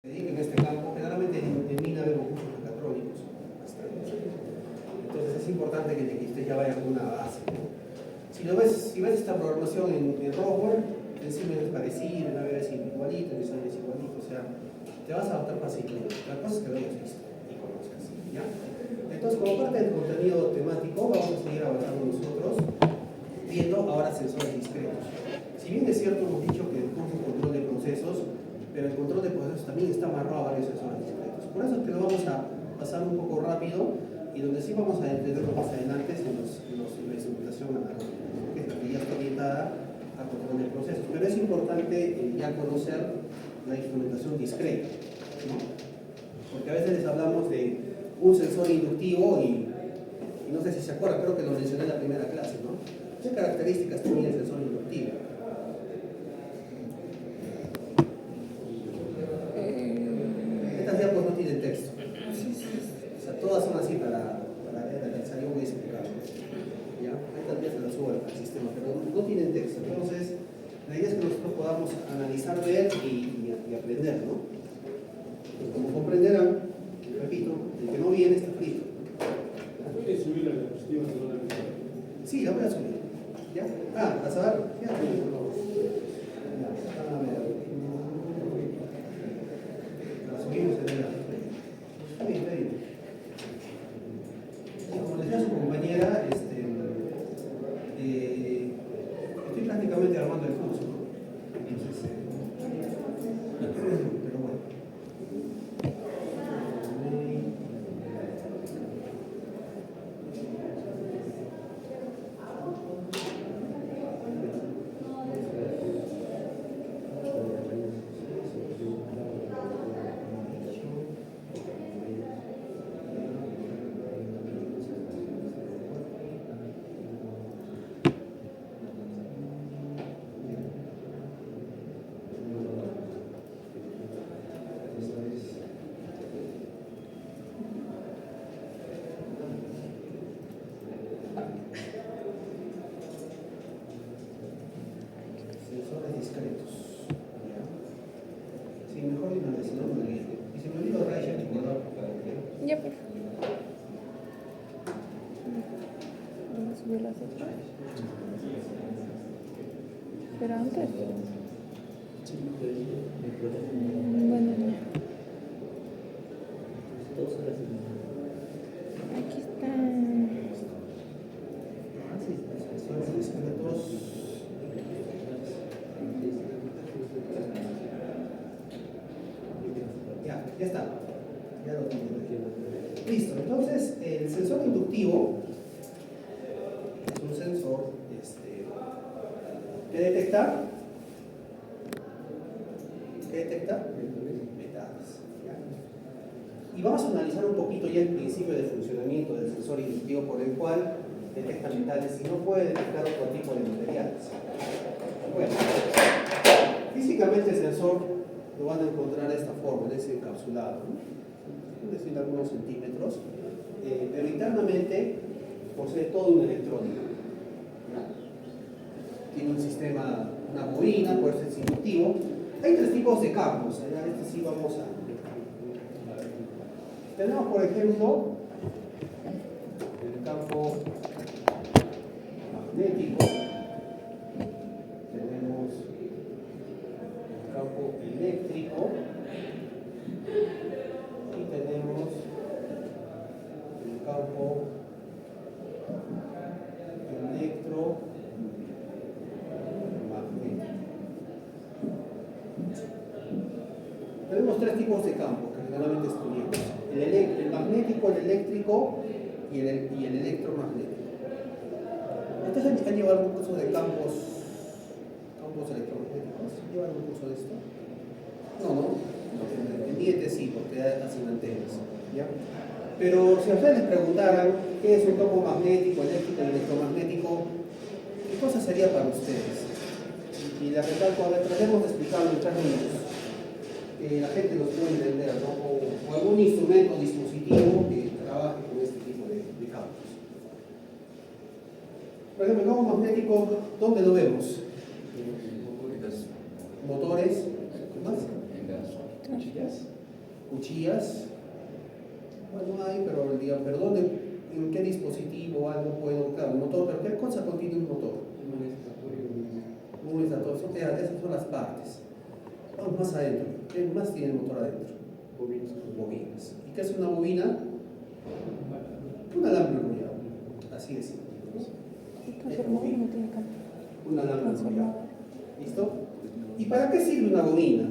dedica en este campo, generalmente en mina vemos muchos mecatrónicos, entonces es importante que usted ya vaya con una base. Si ves esta programación en Rockwell, encima es parecido, una vez igualito, en es igualito, o sea, te vas a adaptar fácilmente. La cosa es que lo hayas visto y conozcas, ¿ya? Entonces, como parte del contenido temático, vamos a seguir avanzando nosotros, viendo ahora sensores discretos. Si bien es cierto, hemos dicho que el curso control de procesos, pero el control de procesos también está amarrado a varios sensores discretos. Por eso es que lo vamos a pasar un poco rápido y donde sí vamos a entenderlo más adelante es en la instrumentación analógica, que es la que ya está orientada a control de procesos. Pero es importante ya conocer la instrumentación discreta, ¿no? Porque a veces les hablamos de un sensor inductivo y no sé si se acuerdan, creo que lo mencioné en la primera clase, ¿no? ¿Qué características tiene el sensor inductivo? Estas diapos no tienen texto. O sea, todas son así para analizar, yo voy a explicar. ¿Ya? Estas días se las subo al sistema, pero no tienen texto. Entonces, la idea es que nosotros podamos analizar, ver y aprender, ¿no? Pues como comprenderán, repito, el que no viene está frito. ¿Puedes subir la diapositiva solamente? Sí, la voy a subir. ¿Ya? Ah, a saber, ya, a ver. La subimos en el. Está bien, está bien. Y como decía su compañera, estoy prácticamente armando el curso, ¿no? Entonces, pero bueno. Sensores discretos. Sí, mejor de una vez, no me olvido. Y si me olvido, raya el jugador. Ya, por favor. Voy a subir las otras. Pero antes. Bueno, ya. Aquí está. Ah, sí, sensores discretos. Ya está. Ya lo tengo. Listo. Entonces, el sensor inductivo es un sensor que detecta metales. ¿Ya? Y vamos a analizar un poquito ya el principio de funcionamiento del sensor inductivo por el cual detecta metales y no puede detectar otro tipo de materiales. Bueno, físicamente el sensor lo van a encontrar de esta forma, en ese encapsulado, ¿no? Es decir, algunos centímetros, pero internamente posee todo un electrónico, ¿no? Tiene un sistema, una bobina, por eso es inductivo. Hay tres tipos de campos, este sí vamos a. Tenemos, por ejemplo, el campo magnético, tenemos el campo eléctrico y tenemos el campo electromagnético. Tenemos tres tipos de campos que generalmente estudiamos: el magnético, el eléctrico y el electromagnético. ¿Ustedes han llevado algún curso de campos electromagnéticos? ¿Llevan algún curso de esto? No. En IET sí, porque hacen antenas, ¿ya? Pero si a ustedes les preguntaran qué es un campo magnético, eléctrico y electromagnético, ¿qué cosa sería para ustedes? Y la verdad, tratemos de explicarlo en términos que la gente los pueda entender, ¿no? O algún instrumento o dispositivo que trabaje con este tipo de campos. Por ejemplo, el campo magnético, ¿dónde lo vemos? Motores, ¿qué más? Cuchillas. Bueno, hay, pero digamos, ¿en qué dispositivo algo puedo? Claro, un motor, pero ¿qué cosa contiene un motor? Un estator, esas son las partes. Vamos más adentro. ¿Qué más tiene el motor adentro? Bobinas. ¿Y qué es una bobina? Un alambre enrollado. Así de simple. Transformador no tiene campo. Un alambre enrollado. Transformador. ¿Listo? ¿Y para qué sirve una bobina?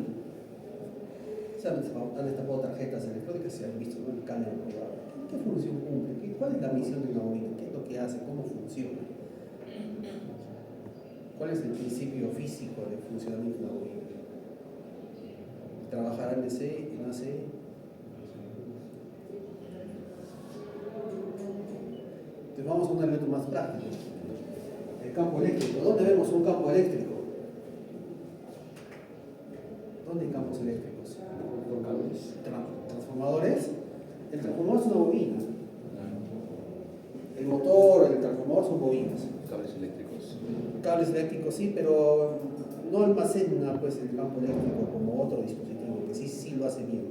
Se han destapado tarjetas electrónicas, se han visto, ¿no? El cable enrollado. ¿Qué función cumple? ¿Cuál es la misión de una bobina? ¿Qué es lo que hace? ¿Cómo funciona? ¿Cuál es el principio físico de funcionamiento de una bobina? ¿Trabajar en DC, en AC? Entonces vamos a un elemento más práctico. El campo eléctrico. ¿Dónde vemos un campo eléctrico? ¿Dónde hay campos eléctricos? Transformadores. El transformador es una bobina. El motor, el transformador son bobinas. Cables eléctricos. Cables eléctricos sí, pero no almacena pues el campo eléctrico como otro dispositivo, que sí lo hace bien.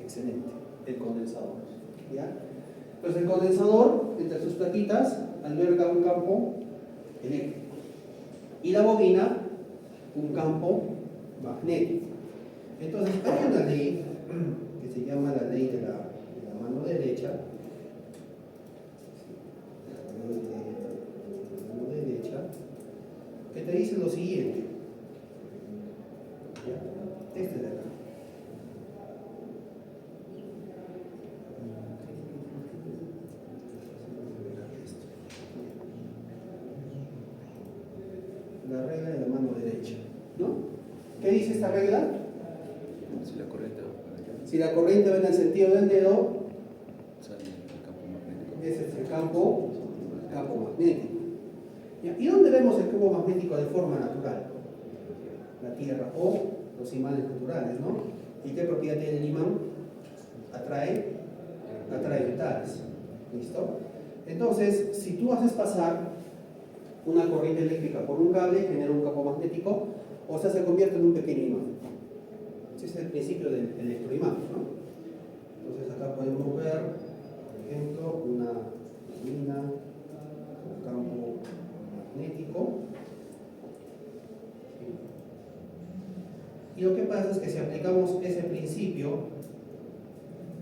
Excelente. El condensador. ¿Ya? Entonces el condensador, entre sus plaquitas, alberga un campo eléctrico. Y la bobina, un campo magnético. Entonces hay una ley que se llama la ley de la mano derecha. Que te dice lo siguiente. ¿Ya? Este de acá. La regla de la mano derecha, ¿no? ¿Qué dice esta regla? Si la corriente va para allá, Si la corriente va en el sentido del dedo, sale el campo magnético. ese es el campo magnético. ¿Ya? ¿Y dónde vemos el campo magnético de forma natural? La Tierra o los imanes naturales, ¿no? ¿Y qué propiedad tiene el imán? Atrae metales. ¿Listo? Entonces, si tú haces pasar una corriente eléctrica por un cable, genera un campo magnético, o sea, se convierte en un pequeño imán. Ese es el principio del electroimán, ¿no? Entonces acá podemos ver, por ejemplo, una bobina con campo magnético. Y lo que pasa es que si aplicamos ese principio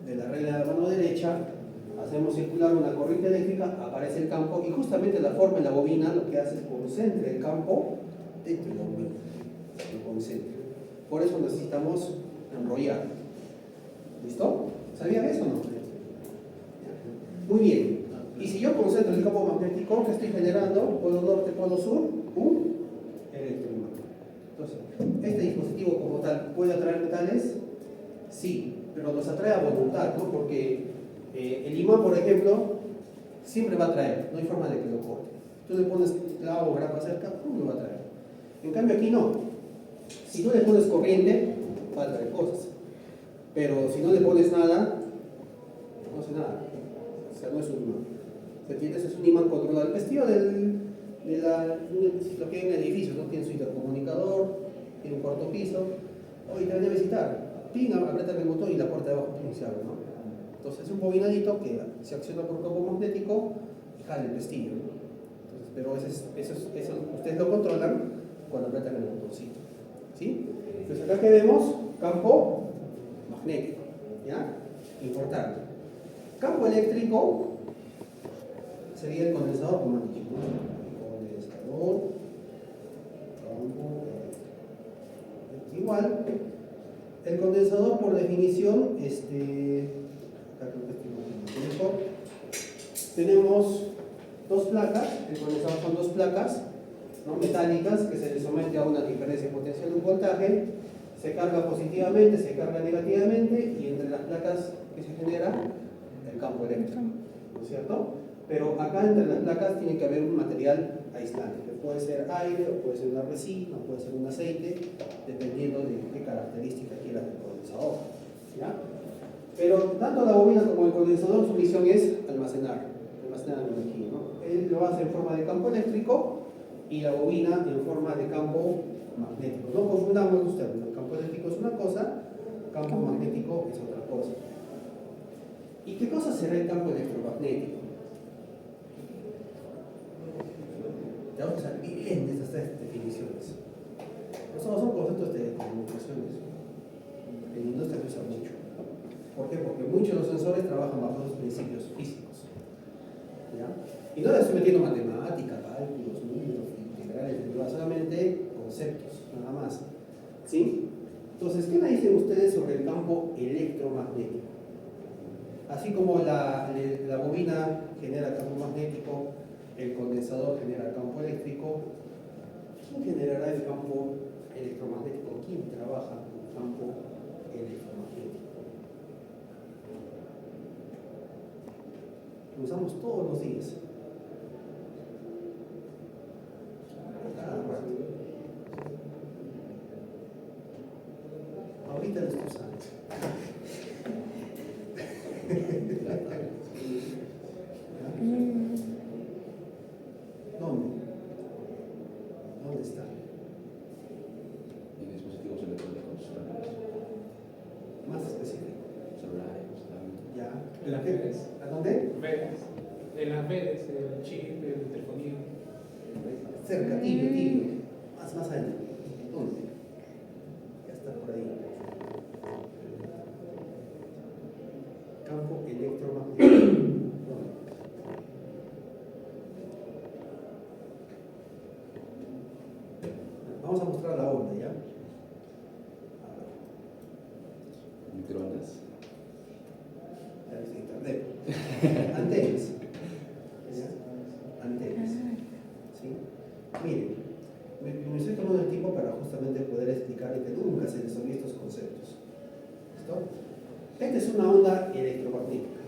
de la regla de la mano derecha, hacemos circular una corriente eléctrica, aparece el campo y justamente la forma de la bobina lo que hace es concentra el campo dentro de la bobina. Lo concentra. Por eso necesitamos enrollar. ¿Listo? ¿Sabían eso o no? Muy bien. Y si yo concentro el campo magnético que estoy generando, polo norte, polo sur, un electroimán. Entonces, ¿este dispositivo como tal puede atraer metales? Sí, pero los atrae a voluntad, ¿no? Porque el imán, por ejemplo, siempre va a atraer, no hay forma de que lo corte. Tú le pones clavo o grapa cerca, ¿cómo lo va a atraer? En cambio aquí no. Si tú le pones corriente, va a atraer cosas. Pero si no le pones nada, no hace nada. O sea, no es un imán. ¿Se entiende? Es un imán controlado. El vestido lo que hay en el edificio, ¿no? Tiene su intercomunicador, tiene un cuarto piso. Oye, te van a visitar. Pin, apretar el botón y la puerta de abajo se abre, ¿no? Entonces es un bobinadito que se acciona por campo magnético y jala el pestillo, ¿no? Entonces, pero eso ustedes lo controlan cuando apretan el botoncito. ¿Sí? Entonces acá que vemos campo magnético. ¿Ya? Importante. Campo eléctrico sería el condensador, como han dicho, ¿no? Condensador, campo eléctrico. Igual, el condensador por definición, acá creo que estoy mejor. Tenemos dos placas, el condensador son dos placas, ¿no? Metálicas que se le somete a una diferencia potencial de un voltaje, se carga positivamente, se carga negativamente y entre las placas que se genera el campo eléctrico, ¿no es cierto? Pero acá entre las placas tiene que haber un material aislante, que puede ser aire, o puede ser una resina, o puede ser un aceite, dependiendo de qué característica quiera el condensador, ¿ya? Pero tanto la bobina como el condensador, su misión es almacenar energía, ¿no? Él lo hace en forma de campo eléctrico y la bobina en forma de campo magnético. No confundamos ustedes, el campo eléctrico es una cosa campo magnético es otra cosa. ¿Y qué cosa será el campo electromagnético? Ya vamos a usar bien estas tres definiciones. Son conceptos de comunicaciones. En la industria se usa mucho. ¿Por qué? Porque muchos de los sensores trabajan bajo los principios físicos. ¿Ya? Y no les estoy metiendo matemática, cálculos, números, integrales, solamente conceptos, nada más. ¿Sí? Entonces, ¿qué me dicen ustedes sobre el campo electromagnético? Así como la bobina genera campo magnético, el condensador genera campo eléctrico, ¿quién generará el campo electromagnético? ¿Quién trabaja con campo electromagnético? Lo usamos todos los días. Cada rato. Ahorita lo estoy usando. ¿Dónde? ¿Dónde está? En dispositivos electrónicos, Más específico. celulares, tablets. Ya. En las redes. ¿A dónde? Redes. En las redes, el chip, el telefonía. Cerca, tibio, tibio. Más allá. ¿Dónde? Ya está por ahí. Campo electromagnético. ¿Dónde? Vamos a mostrar la onda, ¿ya? A ver, Microondas. ya dice internet. Antenas. ¿Ya? Antenas. ¿Sí? Miren, me estoy tomando el tiempo para justamente poder explicar y que nunca se les olvide estos conceptos. ¿Listo? Esta es una onda electromagnética.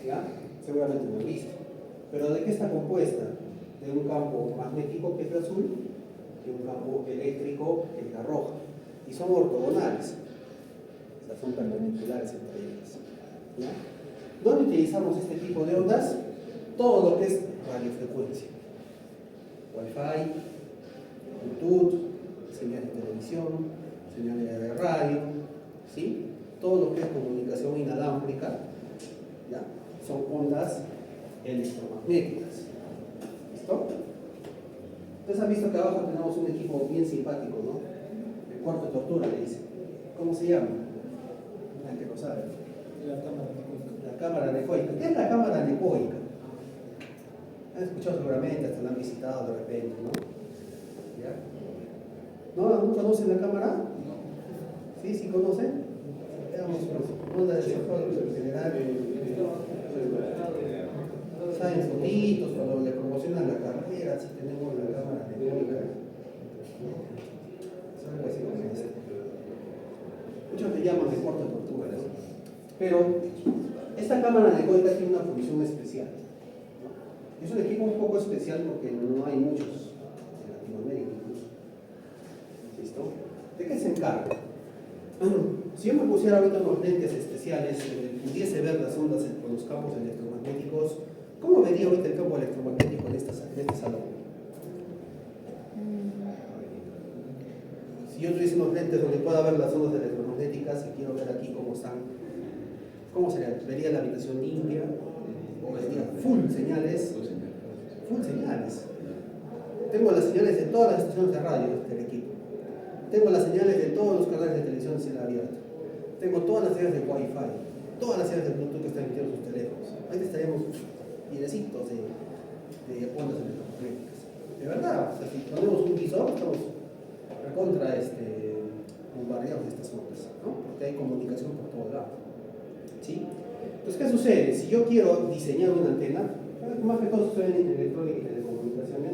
¿Ya? Seguramente lo han visto. ¿Pero de qué está compuesta? De un campo magnético, que es el azul, y un campo eléctrico, que es la roja. Y son ortogonales. O sea, son perpendiculares entre ellas. ¿Ya? ¿Dónde utilizamos este tipo de ondas? Todo lo que es radiofrecuencia. Wi-Fi, Bluetooth, señales de televisión, señales de radio, ¿sí? Todo lo que es comunicación inalámbrica, ¿ya? Son ondas electromagnéticas. ¿Listo? Ustedes han visto que abajo tenemos un equipo bien simpático, ¿no? El cuarto de tortura, le dice. ¿Cómo se llama? La que lo sabe. La cámara de La cámara anecoica. ¿Qué es la cámara anecoica? Han escuchado seguramente, hasta la han visitado de repente, ¿no? ¿Ya? ¿No conocen la cámara? ¿Sí? ¿Sí conocen? Veamos, onda de desarrollo en general. Saben solitos, cuando le promocionan la carrera, si tenemos la cámara anecoica. Es algo así como esto. Muchos le llaman de cuarto de tortura, ¿no? Pero esta cámara anecoica tiene una función especial. Es un equipo un poco especial porque no hay muchos en Latinoamérica incluso. ¿Listo? ¿De qué se encarga? Si yo me pusiera ahorita unos lentes especiales, pudiese ver las ondas con los campos electromagnéticos, ¿cómo vería ahorita el campo electromagnético en este salón? Si yo tuviese unos lentes donde pueda ver las ondas electromagnéticas y quiero ver aquí cómo están, ¿cómo sería? ¿Vería la habitación limpia? ¿O vería full señales? Full señales. Tengo las señales de todas las estaciones de radio del equipo. Tengo las señales de todos los canales de televisión en cielo abierto. Tengo todas las señales de Wi-Fi, todas las señales de Bluetooth que están emitiendo sus teléfonos. Ahí estaríamos piedecitos de ondas electromagnéticas. De verdad, o sea, si ponemos un visor, estamos recontra bombardeados de estas ondas, ¿no? Porque hay comunicación por todo lado. ¿Sí? Entonces, ¿qué sucede? Si yo quiero diseñar una antena, más que todo sucede en electrónica y telecomunicaciones,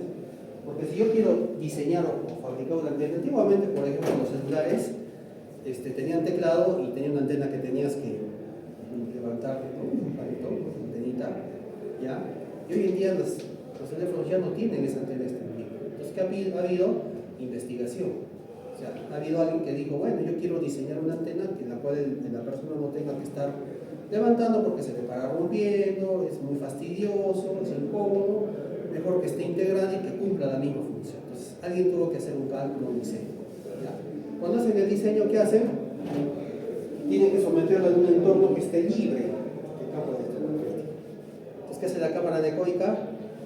porque si yo quiero diseñar o fabricar una antena, antiguamente, por ejemplo, los celulares tenían teclado y tenían una antena que tenías que levantar, ¿no? Un palito, una antenita, ¿ya? Y hoy en día los teléfonos ya no tienen esa antena extendida. Entonces, ¿qué ha habido? Investigación. O sea, ha habido alguien que dijo, bueno, yo quiero diseñar una antena en la cual la persona no tenga que estar levantando porque se le para rompiendo, es muy fastidioso, es incómodo, mejor que esté integrada y que cumpla la misma función. Entonces, alguien tuvo que hacer un cálculo, un diseño. ¿Ya? Cuando hacen el diseño, ¿qué hacen? tiene que someterlo en un entorno que esté libre del campo electromagnético. Entonces, ¿qué hace la cámara anecoica?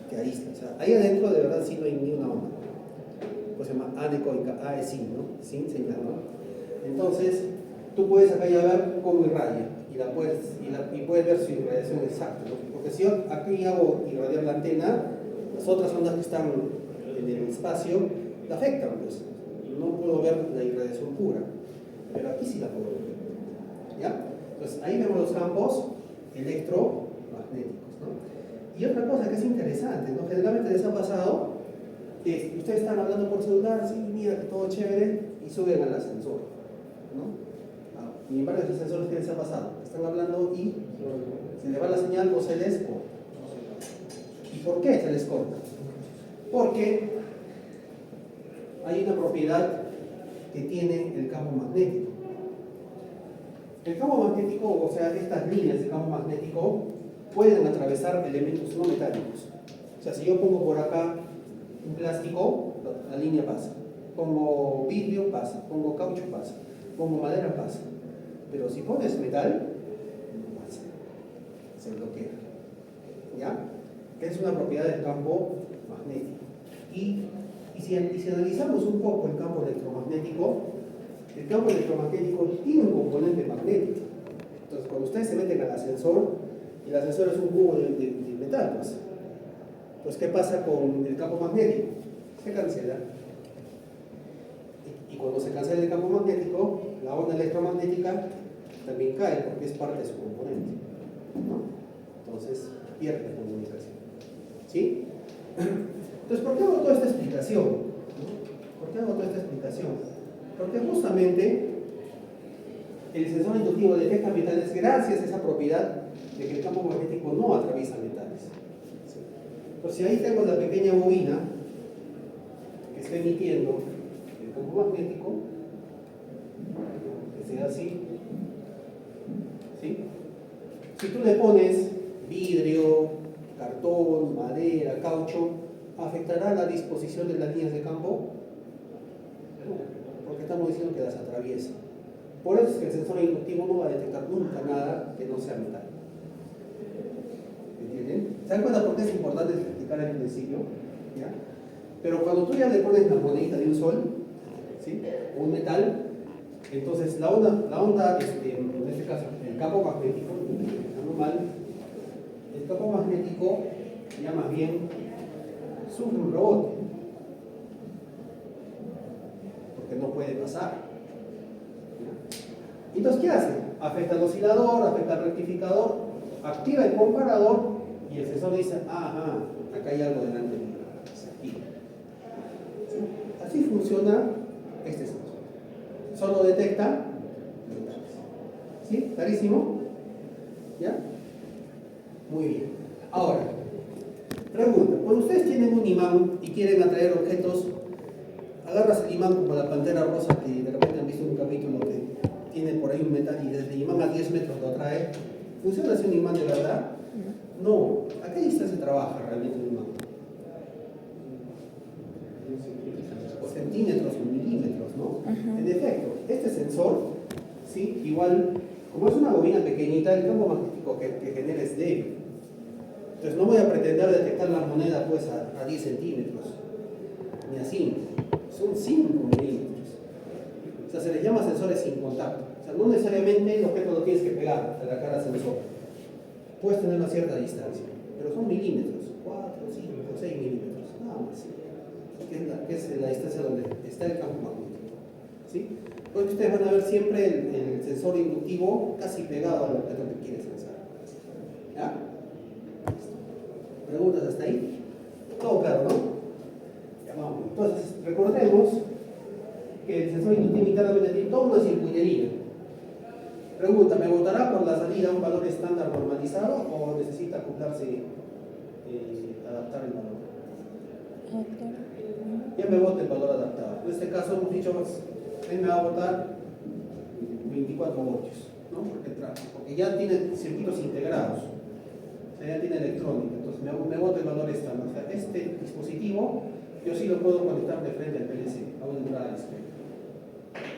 Que aísla. O sea, ahí adentro de verdad sí no hay ni una onda. Pues se llama anecoica, A es sin, ¿no? Sin señal, ¿no? Entonces, tú puedes acá ya ver cómo irradia y puedes ver su irradiación exacta, ¿no? Porque si yo aquí hago irradiar la antena, las otras ondas que están en el espacio la afectan, pues no puedo ver la irradiación pura, pero aquí sí la puedo ver, ¿ya? Entonces ahí vemos los campos electromagnéticos, ¿no? Y otra cosa que es interesante, ¿no? Generalmente les ha pasado que ustedes están hablando por celular, sí, mira que todo chévere, y suben al ascensor, ¿no? Y en varios ascensores que les ha pasado, están hablando y se les va la señal o se les corta. ¿Y por qué se les corta? Porque hay una propiedad que tiene el campo magnético. El campo magnético, o sea, estas líneas de campo magnético pueden atravesar elementos no metálicos. O sea, si yo pongo por acá un plástico, la línea pasa. Pongo vidrio, pasa. Pongo caucho, pasa. Pongo madera, pasa. Pero si pones metal, no pasa. Se bloquea. ¿Ya? Que es una propiedad del campo magnético. Y si analizamos un poco el campo electromagnético tiene un componente magnético. Entonces, cuando ustedes se meten al ascensor, y el ascensor es un cubo de metal, pues ¿qué pasa con el campo magnético? Se cancela. Y cuando se cancela el campo magnético, la onda electromagnética también cae porque es parte de su componente, ¿no? Entonces, pierde la comunicación. ¿Sí? Entonces, ¿por qué hago toda esta explicación? ¿Por qué hago toda esta explicación? Porque justamente el sensor inductivo detecta metales gracias a esa propiedad de que el campo magnético no atraviesa metales. ¿Sí? Pues si ahí tengo la pequeña bobina que está emitiendo el campo magnético, que sea así, ¿sí? Si tú le pones vidrio, cartón, madera, caucho, ¿afectará la disposición de las líneas de campo? Porque estamos diciendo que las atraviesa. Por eso es que el sensor inductivo no va a detectar nunca nada que no sea metal. ¿Entienden? ¿Se dan cuenta por qué es importante explicar al principio? ¿Ya? Pero cuando tú ya le pones la monedita de un sol, ¿sí? O un metal, entonces la onda en este caso, el campo magnético, normal, el campo magnético ya más bien sufre un rebote, porque no puede pasar. Entonces, ¿qué hace? Afecta al oscilador, afecta al rectificador, activa el comparador y el sensor dice, ajá, acá hay algo delante de mí. ¿Sí? Así funciona este sensor. Solo detecta metales. ¿Sí? ¿Clarísimo? ¿Ya? Muy bien. Ahora, pregunta, cuando ustedes tienen un imán y quieren atraer objetos, agarras el imán como la pantera rosa que de repente han visto en un capítulo que tiene por ahí un metal y desde el imán a 10 metros lo atrae. ¿Funciona así un imán de verdad? No. ¿A qué distancia trabaja realmente un imán? Centímetros o milímetros, ¿no? En efecto, este sensor, ¿sí? Igual, como es una bobina pequeñita, el campo magnético que genera es débil. Entonces no voy a pretender detectar la moneda pues a 10 centímetros, ni a 5, son 5 milímetros. O sea, se les llama sensores sin contacto. O sea, no necesariamente el objeto lo tienes que pegar a la cara del sensor. Puedes tener una cierta distancia, pero son milímetros, 4, 5, 6 milímetros, nada más. Que es la distancia donde está el campo magnético. ¿Sí? Porque ustedes van a ver siempre el sensor inductivo casi pegado al objeto que quieres sensar. ¿Ya? ¿Preguntas hasta ahí? Todo claro, ¿no? Ya vamos. Entonces, recordemos que el sensor inductivo internamente tiene toda una circuitería. Pregunta, ¿me botará por la salida un valor estándar normalizado o necesita acoplarse, adaptar el valor? Ya me bota el valor adaptado. En este caso hemos dicho, él me va a botar 24 voltios, ¿no? Porque ya tiene circuitos integrados, o sea, ya tiene electrónica, entonces me bota el valor estándar. O sea, este dispositivo yo sí lo puedo conectar de frente al PLC, a una entrada discreta.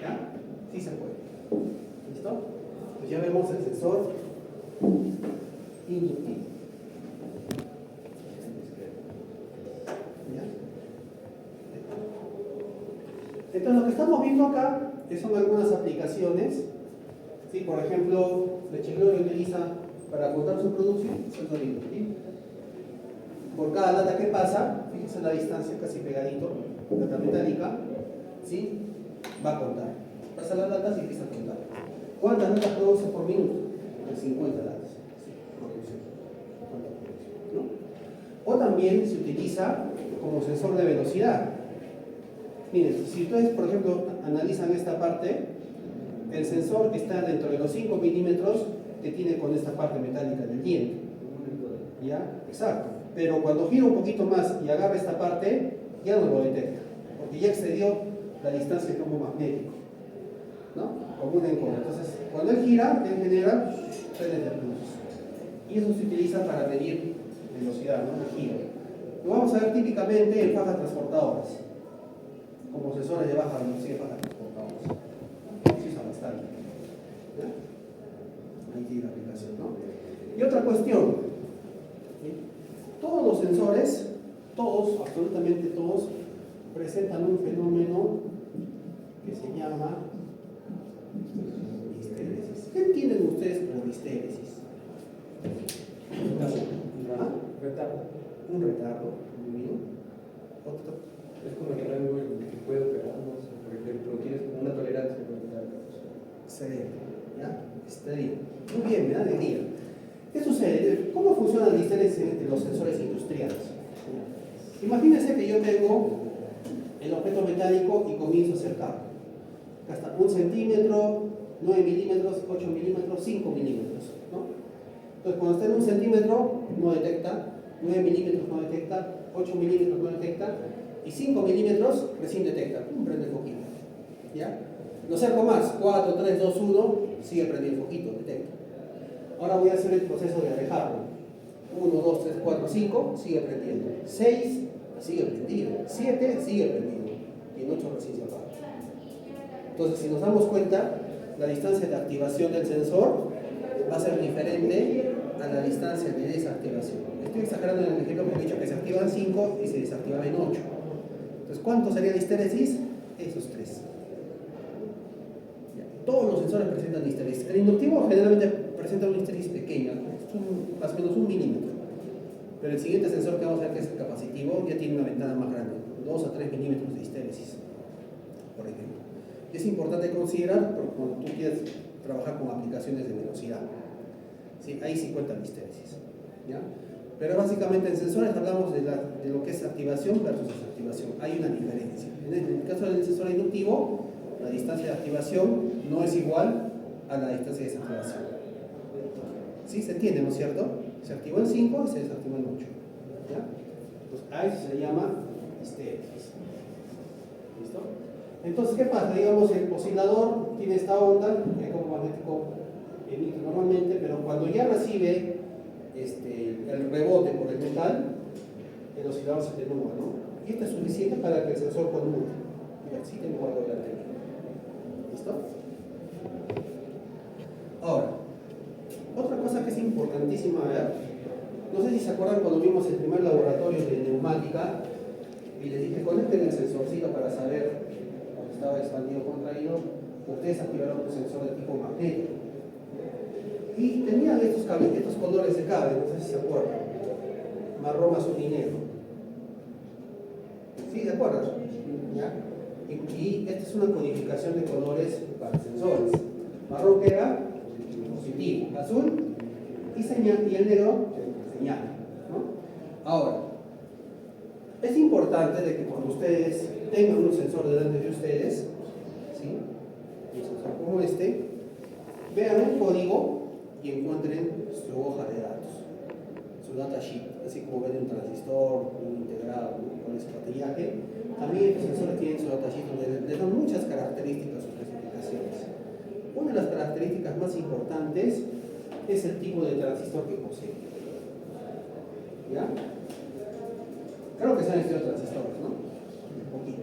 ¿Ya? Sí se puede. ¿Listo? Pues ya vemos el sensor inductivo. ¿Ya? Entonces, lo que estamos viendo acá son algunas aplicaciones. ¿Sí? Por ejemplo, el Chiclorio utiliza para contar su producción sensor inductivo. Por cada lata que pasa, fíjense la distancia casi pegadito, lata metálica, ¿sí? Va a contar. Pasa las latas y empieza a contar. ¿Cuántas latas produce por minuto? 50 latas. ¿Sí? Producción. ¿No? O también se utiliza como sensor de velocidad. Miren, si ustedes, por ejemplo, analizan esta parte, el sensor está dentro de los 5 milímetros que tiene con esta parte metálica del diente. ¿Ya? Exacto. Pero cuando gira un poquito más y agarra esta parte, ya no lo detecta, porque ya excedió la distancia del campo magnético, ¿no? Como un encono. Entonces, cuando él gira, él genera trenes de pulsos. Y eso se utiliza para medir velocidad, ¿no? El giro. Lo vamos a ver típicamente en fajas transportadoras, como sensores de baja velocidad de fajas transportadoras. Se usa bastante. ¿Ya? Ahí tiene la aplicación, ¿no? Y otra cuestión. Todos los sensores, todos, absolutamente todos, presentan un fenómeno que se llama histéresis. ¿Qué entienden ustedes por histéresis? ¿Ah? Un retardo. Muy bien. Otro. Es como el rango en el que puede operar, ¿no? O sea, por ejemplo, tienes como una tolerancia para operar. Excelente. ¿Ya? Está bien. Muy bien, me da alegría. ¿Qué sucede? ¿Cómo funciona la histéresis entre los sensores industriales? Imagínense que yo tengo el objeto metálico y comienzo a acercarlo. Hasta 1 centímetro, 9 milímetros, 8 milímetros, 5 milímetros, ¿no? Entonces, cuando está en 1 centímetro, no detecta, 9 milímetros no detecta, 8 milímetros no detecta, y 5 milímetros recién detecta. Prende el foquito. ¿Ya? Lo acerco más, 4, 3, 2, 1, sigue prendiendo el foquito, detecta. Ahora voy a hacer el proceso de alejarlo. 1, 2, 3, 4, 5, sigue prendiendo. 6, sigue prendido. 7, sigue prendido. Y en 8 recién se apaga. Entonces, si nos damos cuenta, la distancia de activación del sensor va a ser diferente a la distancia de desactivación. Estoy exagerando en el ejemplo porque he dicho que se activa en 5 y se desactivaba en 8. Entonces, ¿cuánto sería la histéresis? Esos 3. Todos los sensores presentan histéresis. El inductivo generalmente presenta una histéresis pequeña, más o menos 1 milímetro. Pero el siguiente sensor que vamos a ver, que es el capacitivo, ya tiene una ventana más grande, 2 a 3 milímetros de histéresis, por ejemplo. Es importante considerar cuando tú quieres trabajar con aplicaciones de velocidad. ¿Sí? Ahí sí cuenta la histéresis. ¿Ya? Pero básicamente en sensores hablamos de lo que es activación versus desactivación. Hay una diferencia. En el caso del sensor inductivo, la distancia de activación no es igual a la distancia de desactivación. ¿Sí? ¿Se entiende, no es cierto? Se activó en 5 y se desactivó en 8. ¿Ya? Entonces, a eso se le llama histéresis. ¿Listo? Entonces, ¿qué pasa? Digamos, el oscilador tiene esta onda, el campo magnético emite normalmente, pero cuando ya recibe el rebote por el metal, el oscilador se atenúa, ¿no? Y esto es suficiente para que el sensor conmute. Mira, sí tengo algo delante. ¿Listo? Ahora, otra cosa que es importantísima ver, no sé si se acuerdan cuando vimos el primer laboratorio de neumática y les dije conecten el sensorcito para saber cuando estaba expandido o contraído, ustedes activaron un sensor de tipo magnético. Y tenían estos colores de cable, no sé si se acuerdan, marrón, azul y negro. ¿Sí? ¿Se acuerdan? ¿Ya? Y esta es una codificación de colores para sensores. Marrón que era positivo, azul y señal, y el negro señal, ¿no? Ahora, es importante de que cuando ustedes tengan un sensor delante de ustedes, ¿sí? Un sensor como este, vean el código y encuentren su hoja de datos, su datasheet, así como ven un transistor, un integrado, ¿no? Con ese patillaje. También estos sensores tienen su datasheet donde les dan muchas características o especificaciones. Una de las características más importantes es el tipo de transistor que posee. ¿Ya? Creo que se han estudiado transistores, ¿no? Un poquito.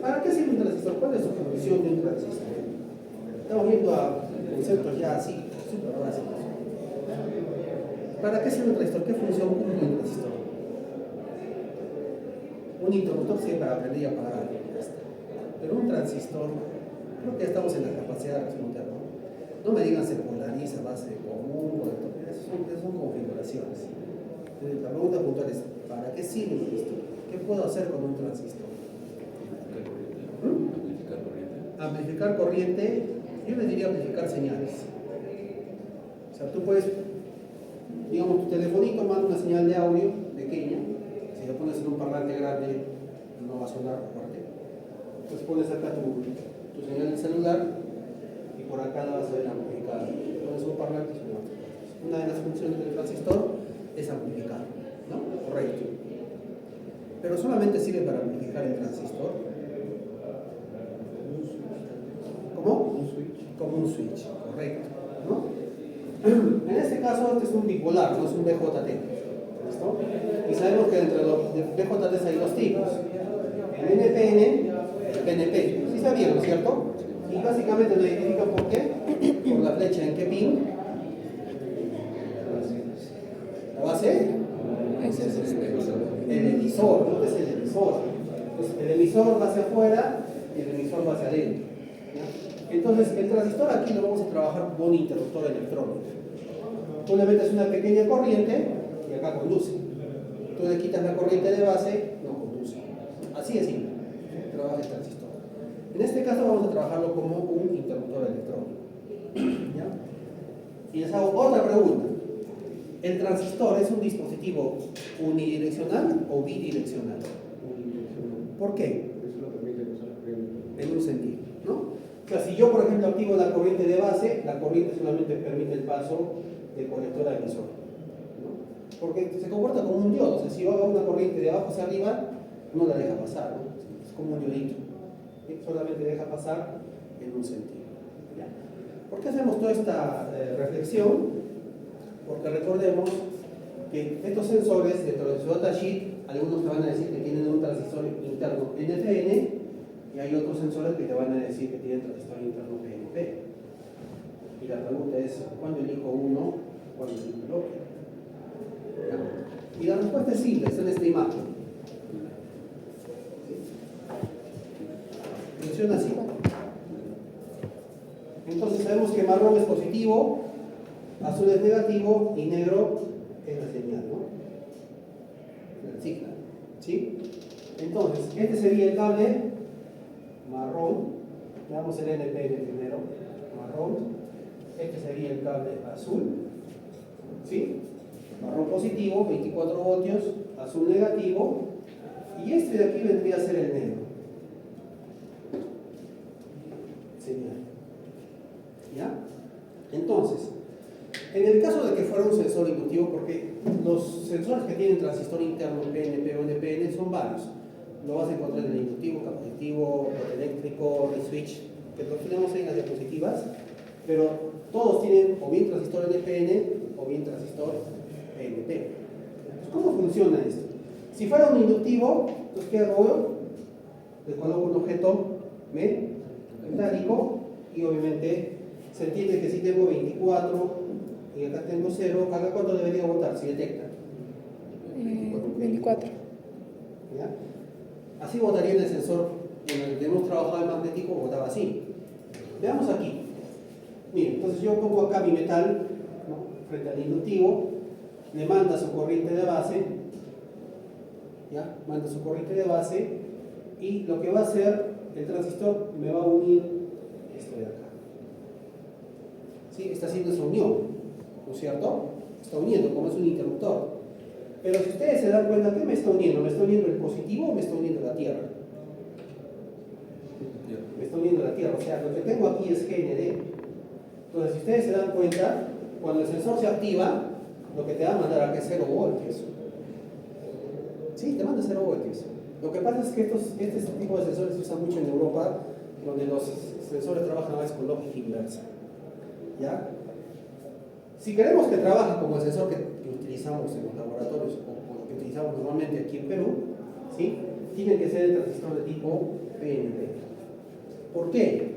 ¿Para qué sirve un transistor? ¿Cuál es su función de un transistor? Estamos viendo a Conceptos ya así, súper básicos. ¿Para qué sirve un transistor? ¿Qué función cumple un transistor? Un interruptor sirve para prender y apagar. Ya está. Pero un transistor, creo que ya estamos en la capacidad de responder, ¿no? No me digan se polariza, base común, esas son configuraciones. Entonces, la pregunta puntual es, ¿para qué sirve un transistor? ¿Qué puedo hacer con un transistor? Amplificar corriente. Amplificar corriente, yo le diría amplificar señales. O sea, tú puedes, digamos, tu telefonito manda una señal de audio pequeña, si lo pones en un parlante grande no va a sonar fuerte. Entonces pones acá tu señal de celular y por acá la vas a ver amplificada. Pones un parlante y suena. Una de las funciones del transistor es amplificar, ¿no? Correcto. Pero solamente sirve para amplificar el transistor. ¿Cómo? Un switch. Como un switch, correcto, ¿no? En este caso este es un bipolar, no es un BJT. ¿Listo? Y sabemos que entre los BJTs hay dos tipos, el NPN y el PNP. ¿Sí sabían, no es cierto? Y básicamente lo identifican por qué, por la flecha en qué pin. La base, ese es el emisor, ¿no? Es el emisor. Entonces, el emisor va hacia afuera y el emisor va hacia adentro. ¿Ya? Entonces, el transistor aquí lo vamos a trabajar como un interruptor electrónico. Tú le metes una pequeña corriente y acá conduce. Tú le quitas la corriente de base, no conduce. Así es simple. Trabaja el transistor. En este caso vamos a trabajarlo como un interruptor electrónico. ¿Ya? Y les hago otra pregunta. ¿El transistor es un dispositivo unidireccional o bidireccional? ¿Por qué? Eso lo permite pasar la corriente. En un sentido, ¿no? O sea, si yo, por ejemplo, activo la corriente de base, la corriente solamente permite el paso del colector a emisor, ¿no? Porque se comporta como un diodo. O sea, si yo hago una corriente de abajo hacia arriba, no la deja pasar, ¿no? Es como un diodito. ¿Sí? Solamente deja pasar en un sentido. ¿Ya? ¿Por qué hacemos toda esta reflexión? Porque recordemos que estos sensores dentro de su datasheet, algunos te van a decir que tienen un transistor interno NPN y hay otros sensores que te van a decir que tienen transistor interno PNP. Y la pregunta es, ¿cuándo elijo uno? ¿Cuándo elijo el otro? ¿Ya? Y la respuesta es simple, está en esta imagen. ¿Sí? Funciona así. Entonces sabemos que marrón es positivo, azul es negativo y negro es la señal, ¿no? El signo, ¿sí? Entonces, este sería el cable marrón, le damos el NPN primero, marrón, este sería el cable azul, ¿sí? Marrón positivo, 24 voltios, azul negativo, y este de aquí vendría a ser el negro. Señal. ¿Ya? Entonces, en el caso de que fuera un sensor inductivo, porque los sensores que tienen transistor interno PNP o NPN son varios, lo vas a encontrar en el inductivo, capacitivo, eléctrico, el switch, que lo tenemos ahí en las diapositivas, pero todos tienen o bien transistor NPN o bien transistor PNP. Entonces, ¿cómo funciona esto? Si fuera un inductivo, entonces ¿qué hago yo? Le coloco un objeto metálico y obviamente se entiende que si tengo 24 y acá tengo 0, ¿acá cuánto debería votar? Si detecta. 24. ¿Ya? Así votaría en el sensor en el que hemos trabajado el magnético, votaba así. Veamos aquí. Miren, entonces yo pongo acá mi metal, ¿no?, frente al inductivo, le manda su corriente de base, ¿ya? Manda su corriente de base y lo que va a hacer el transistor me va a unir esto de acá. ¿Sí? Está haciendo esa unión, ¿no es cierto? Está uniendo como es un interruptor. Pero si ustedes se dan cuenta, ¿qué me está uniendo? ¿Me está uniendo el positivo o me está uniendo la tierra? Me está uniendo la tierra, o sea, lo que tengo aquí es GND. Entonces, si ustedes se dan cuenta, cuando el sensor se activa, lo que te va a mandar acá es 0 voltios. Sí, te manda 0 voltios. Lo que pasa es que este tipo de sensores se usan mucho en Europa, donde los sensores trabajan a veces con lógica inversa. ¿Ya? Si queremos que trabaje como el sensor que utilizamos en los laboratorios o que utilizamos normalmente aquí en Perú, ¿sí?, tiene que ser el transistor de tipo PNP. ¿Por qué?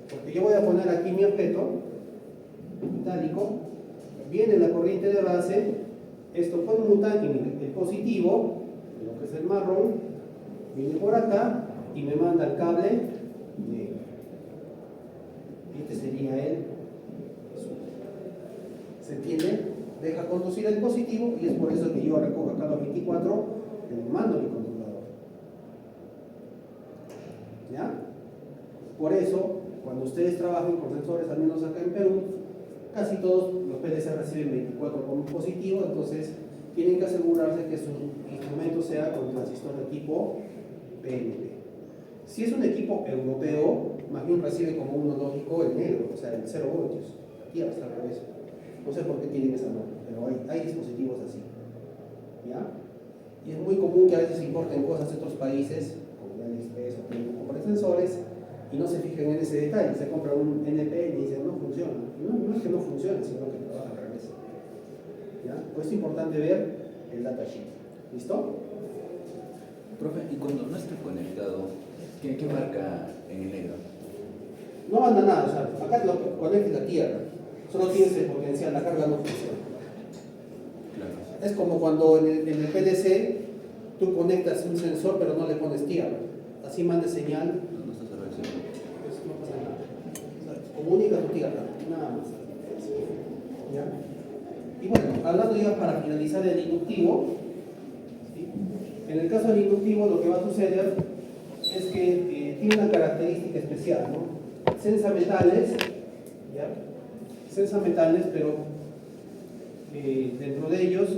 Porque yo voy a poner aquí mi objeto, metálico, viene la corriente de base, esto conmuta en el positivo, lo que es el marrón, viene por acá y me manda el cable negro. Este sería el azul. ¿Se entiende? Deja conducir el positivo y es por eso que yo recojo acá los 24 y mando mi controlador. ¿Ya? Por eso, cuando ustedes trabajan con sensores, al menos acá en Perú, casi todos los PLC reciben 24 como positivo, entonces tienen que asegurarse que su instrumento sea con transistor de tipo PNP. Si es un equipo europeo, más bien recibe como uno lógico el negro, o sea, el 0 voltios. Aquí hasta al revés. No sé por qué tienen esa norma, pero hay dispositivos así. ¿Ya? Y es muy común que a veces importen cosas de otros países, como AliExpress o que compren sensores, y no se fijen en ese detalle. Se compra un NP y dicen no funciona. No es que no funcione, sino que trabaja al revés. ¿Ya? Pues es importante ver el datasheet. ¿Listo? Profe, y cuando no está conectado, ¿qué marca en el negro? No anda nada, o sea, acá lo conecta la tierra. Solo tienes el potencial, la carga no funciona. Claro. Es como cuando en el PLC tú conectas un sensor pero no le pones tierra. Así manda señal, No está reaccionando. pues no pasa nada. O sea, comunica tu tierra, nada más. ¿Ya? Y bueno, hablando ya para finalizar el inductivo, ¿sí? En el caso del inductivo lo que va a suceder es que tiene una característica especial, ¿no? Sensa metales, ¿ya? Sensa metales, pero dentro de ellos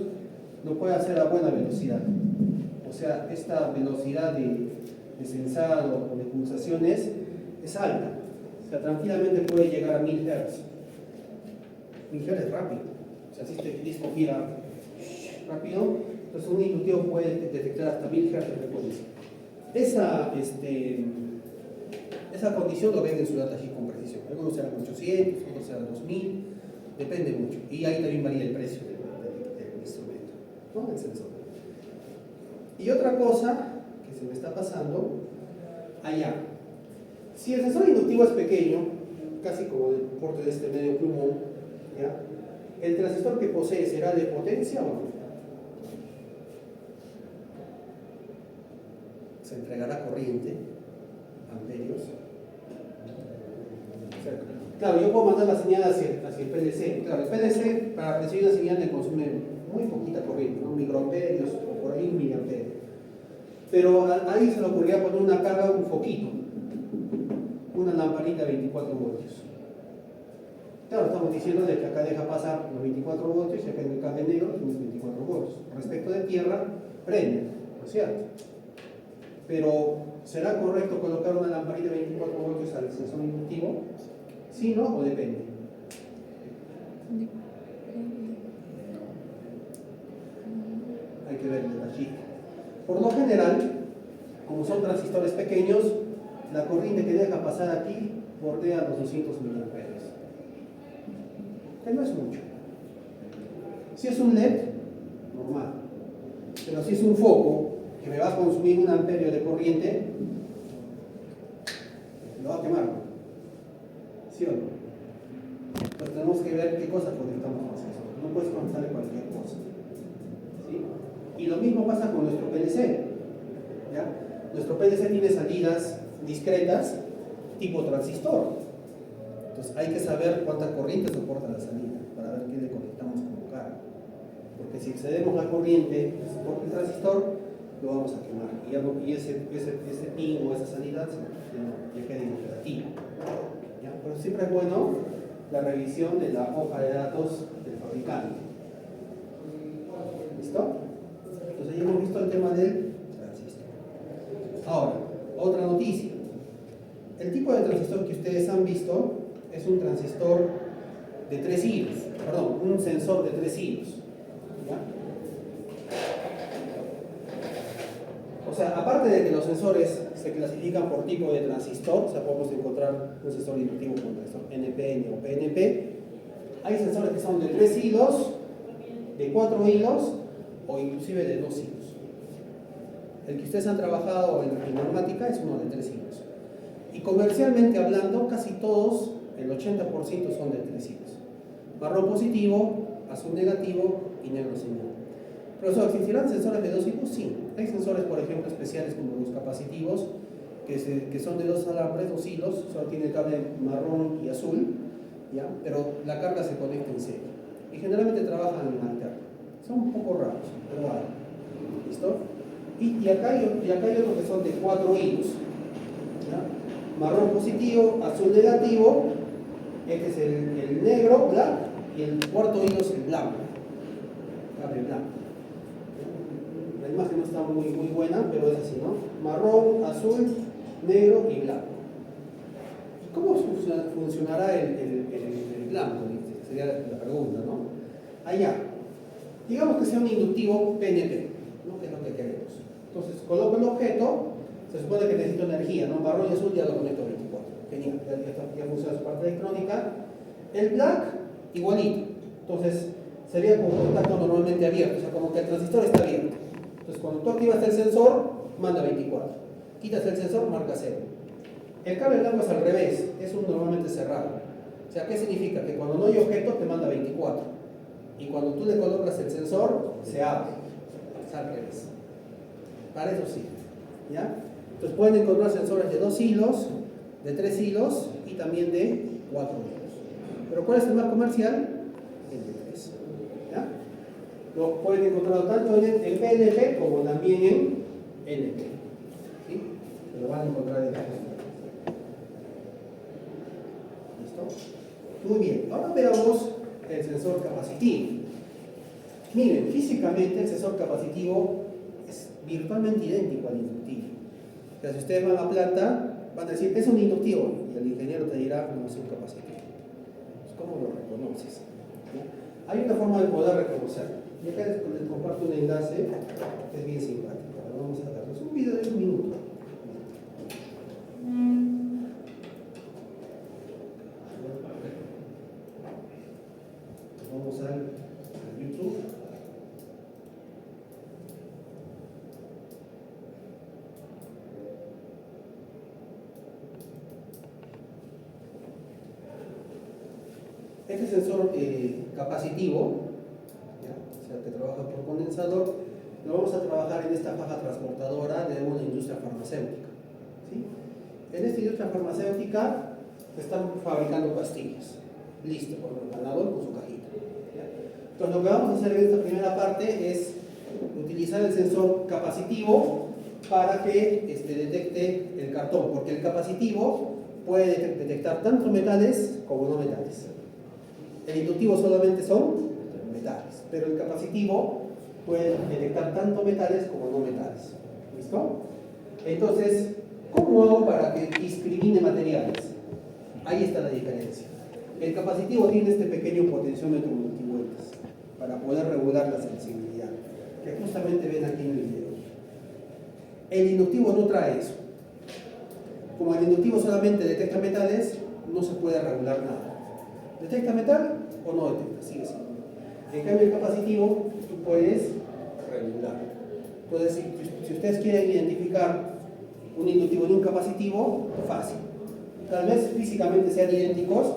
no puede hacer a buena velocidad. O sea, esta velocidad de sensado o de pulsaciones es alta. O sea, tranquilamente puede llegar a 1000 Hz. 1000 Hz es rápido. O sea, si este disco gira rápido, entonces un inductivo puede detectar hasta 1000 Hz de frecuencia. Esa condición lo ven en su datasheet con precisión. Algunos serán 800, otros serán 2000, depende mucho. Y ahí también varía el precio del instrumento, ¿no? Del sensor. Y otra cosa que se me está pasando, allá. Si el sensor inductivo es pequeño, casi como el porte de este medio plumón, ¿ya? ¿El transistor que posee será de potencia o no? Se entregará corriente, amperios. O sea, claro, yo puedo mandar la señal hacia el PLC. Claro, el PLC para recibir la señal le consume muy poquita corriente, ¿no? Microamperios o por ahí un miliamperio. Pero ahí se le ocurría poner una carga, un foquito, una lamparita de 24 voltios. Claro, estamos diciendo de que acá deja pasar los 24 voltios y acá en el cable negro tienes 24 voltios. Respecto de tierra, prende, ¿no es cierto? Pero, ¿será correcto colocar una lamparita de 24 voltios al sensor inductivo? ¿Sí, no? ¿O depende? Hay que ver el detallito. Por lo general, como son transistores pequeños, la corriente que deja pasar aquí bordea los 200 miliamperios. Que no es mucho. Si es un LED, normal. Pero si es un foco que me va a consumir un amperio de corriente, lo va a quemar. ¿Sí o no? Entonces tenemos que ver qué cosas conectamos al sensor. No puedes conectarle cualquier cosa. ¿Sí? Y lo mismo pasa con nuestro PLC. ¿Ya? Nuestro PLC tiene salidas discretas tipo transistor. Entonces hay que saber cuánta corriente soporta la salida para ver qué le conectamos como carga. Porque si excedemos la corriente que soporta el transistor, lo vamos a quemar. Y ese pin o esa salida ya queda inoperativo. ¿Ya? Pero siempre es bueno la revisión de la hoja de datos del fabricante. ¿Listo? Entonces ya hemos visto el tema del transistor. Ahora, otra noticia. El tipo de transistor que ustedes han visto es un transistor de 3 hilos, perdón, un sensor de 3 hilos. ¿Ya? O sea, aparte de que los sensores se clasifican por tipo de transistor, o sea, podemos encontrar un sensor inductivo con transistor NPN o PNP, hay sensores que son de 3 hilos, de 4 hilos o inclusive de 2 hilos. El que ustedes han trabajado en informática es uno de 3 hilos. Y comercialmente hablando, casi todos, el 80% son de 3 hilos. Marrón positivo, azul negativo y negro señal. Profesor, ¿existirán sensores de dos hilos? Sí. Hay sensores, por ejemplo, especiales como los capacitivos, que son de dos alambres, dos hilos, solo tiene cable marrón y azul, ¿ya? Pero la carga se conecta en serie. Y generalmente trabajan en alterno. Son un poco raros, pero vale. ¿Listo? Y acá hay otros que son de 4 hilos. ¿Ya? Marrón positivo, azul negativo, este es el negro, black, y el cuarto hilo es el blanco. Cable blanco. La imagen no está muy buena, pero es así, ¿no? Marrón, azul, negro y blanco. ¿Cómo funcionará el blanco? Sería la pregunta, ¿no? Allá, digamos que sea un inductivo PNP, ¿no? Que es lo que queremos. Entonces, coloco el objeto, se supone que necesito energía, ¿no? Marrón y azul ya lo conecto a 24. Genial, ya funciona su parte electrónica. El black, igualito. Entonces, sería como un contacto normalmente abierto, o sea, como que el transistor está abierto. Entonces, cuando tú activas el sensor, manda 24. Quitas el sensor, marca 0. El cable blanco es al revés, es normalmente cerrado. O sea, ¿qué significa? Que cuando no hay objeto, te manda 24. Y cuando tú le colocas el sensor, se abre. Es al revés. Para eso sí. ¿Ya? Entonces, pueden encontrar sensores de 2 hilos, de 3 hilos y también de 4 hilos. ¿Pero cuál es el más comercial? El de 3. ¿Ya? Lo pueden encontrar tanto en PNP como también en NP. ¿Sí? Lo van a encontrar en la ¿listo? Muy bien. Ahora veamos el sensor capacitivo. Miren, físicamente el sensor capacitivo es virtualmente idéntico al inductivo. O sea, si ustedes van a la planta, van a decir, es un inductivo, y el ingeniero te dirá, no, es un capacitivo. ¿Cómo lo reconoces? ¿No? Hay una forma de poder reconocerlo. Y acá les comparto un enlace que es bien simpático. Ahora vamos a darles un video de 1 minuto. Vamos al YouTube. Este sensor capacitivo, ¿ya? O sea, que trabaja por condensador, lo vamos a trabajar en esta faja transportadora de una industria farmacéutica. ¿Sí? En esta industria farmacéutica se están fabricando pastillas. Listo, con el ganador con su cajita. ¿Ya? Entonces, lo que vamos a hacer en esta primera parte es utilizar el sensor capacitivo para que detecte el cartón, porque el capacitivo puede detectar tanto metales como no metales. El inductivo solamente son metales, pero el capacitivo puede detectar tanto metales como no metales. ¿Listo? Entonces, ¿cómo hago para que discrimine materiales? Ahí está la diferencia. El capacitivo tiene este pequeño potenciómetro multivueltas para poder regular la sensibilidad, que justamente ven aquí en el video. El inductivo no trae eso. Como el inductivo solamente detecta metales, no se puede regular nada. ¿Detecta metal o no detecta? Sigue siendo. En cambio, el capacitivo tú puedes regular. Entonces, si ustedes quieren identificar un inductivo y un capacitivo, fácil. Tal vez físicamente sean idénticos,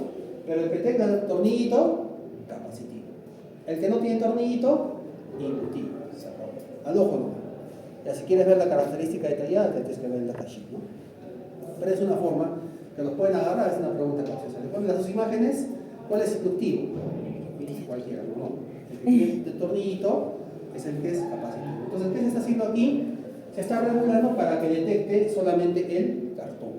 pero el que tenga tornillito, capacitivo. El que no tiene tornillito, inductivo. Se acabó. Al ojo no. Ya si quieres ver la característica detallada, tienes que ver el datasheet, ¿no? Pero es una forma que los pueden agarrar, es una pregunta capciosa. Le ponen las dos imágenes, ¿cuál es inductivo? Y dice cualquiera, ¿no? El que tiene el tornillito es el que es capacitivo. Entonces, ¿qué se está haciendo aquí? Se está regulando para que detecte solamente el cartón.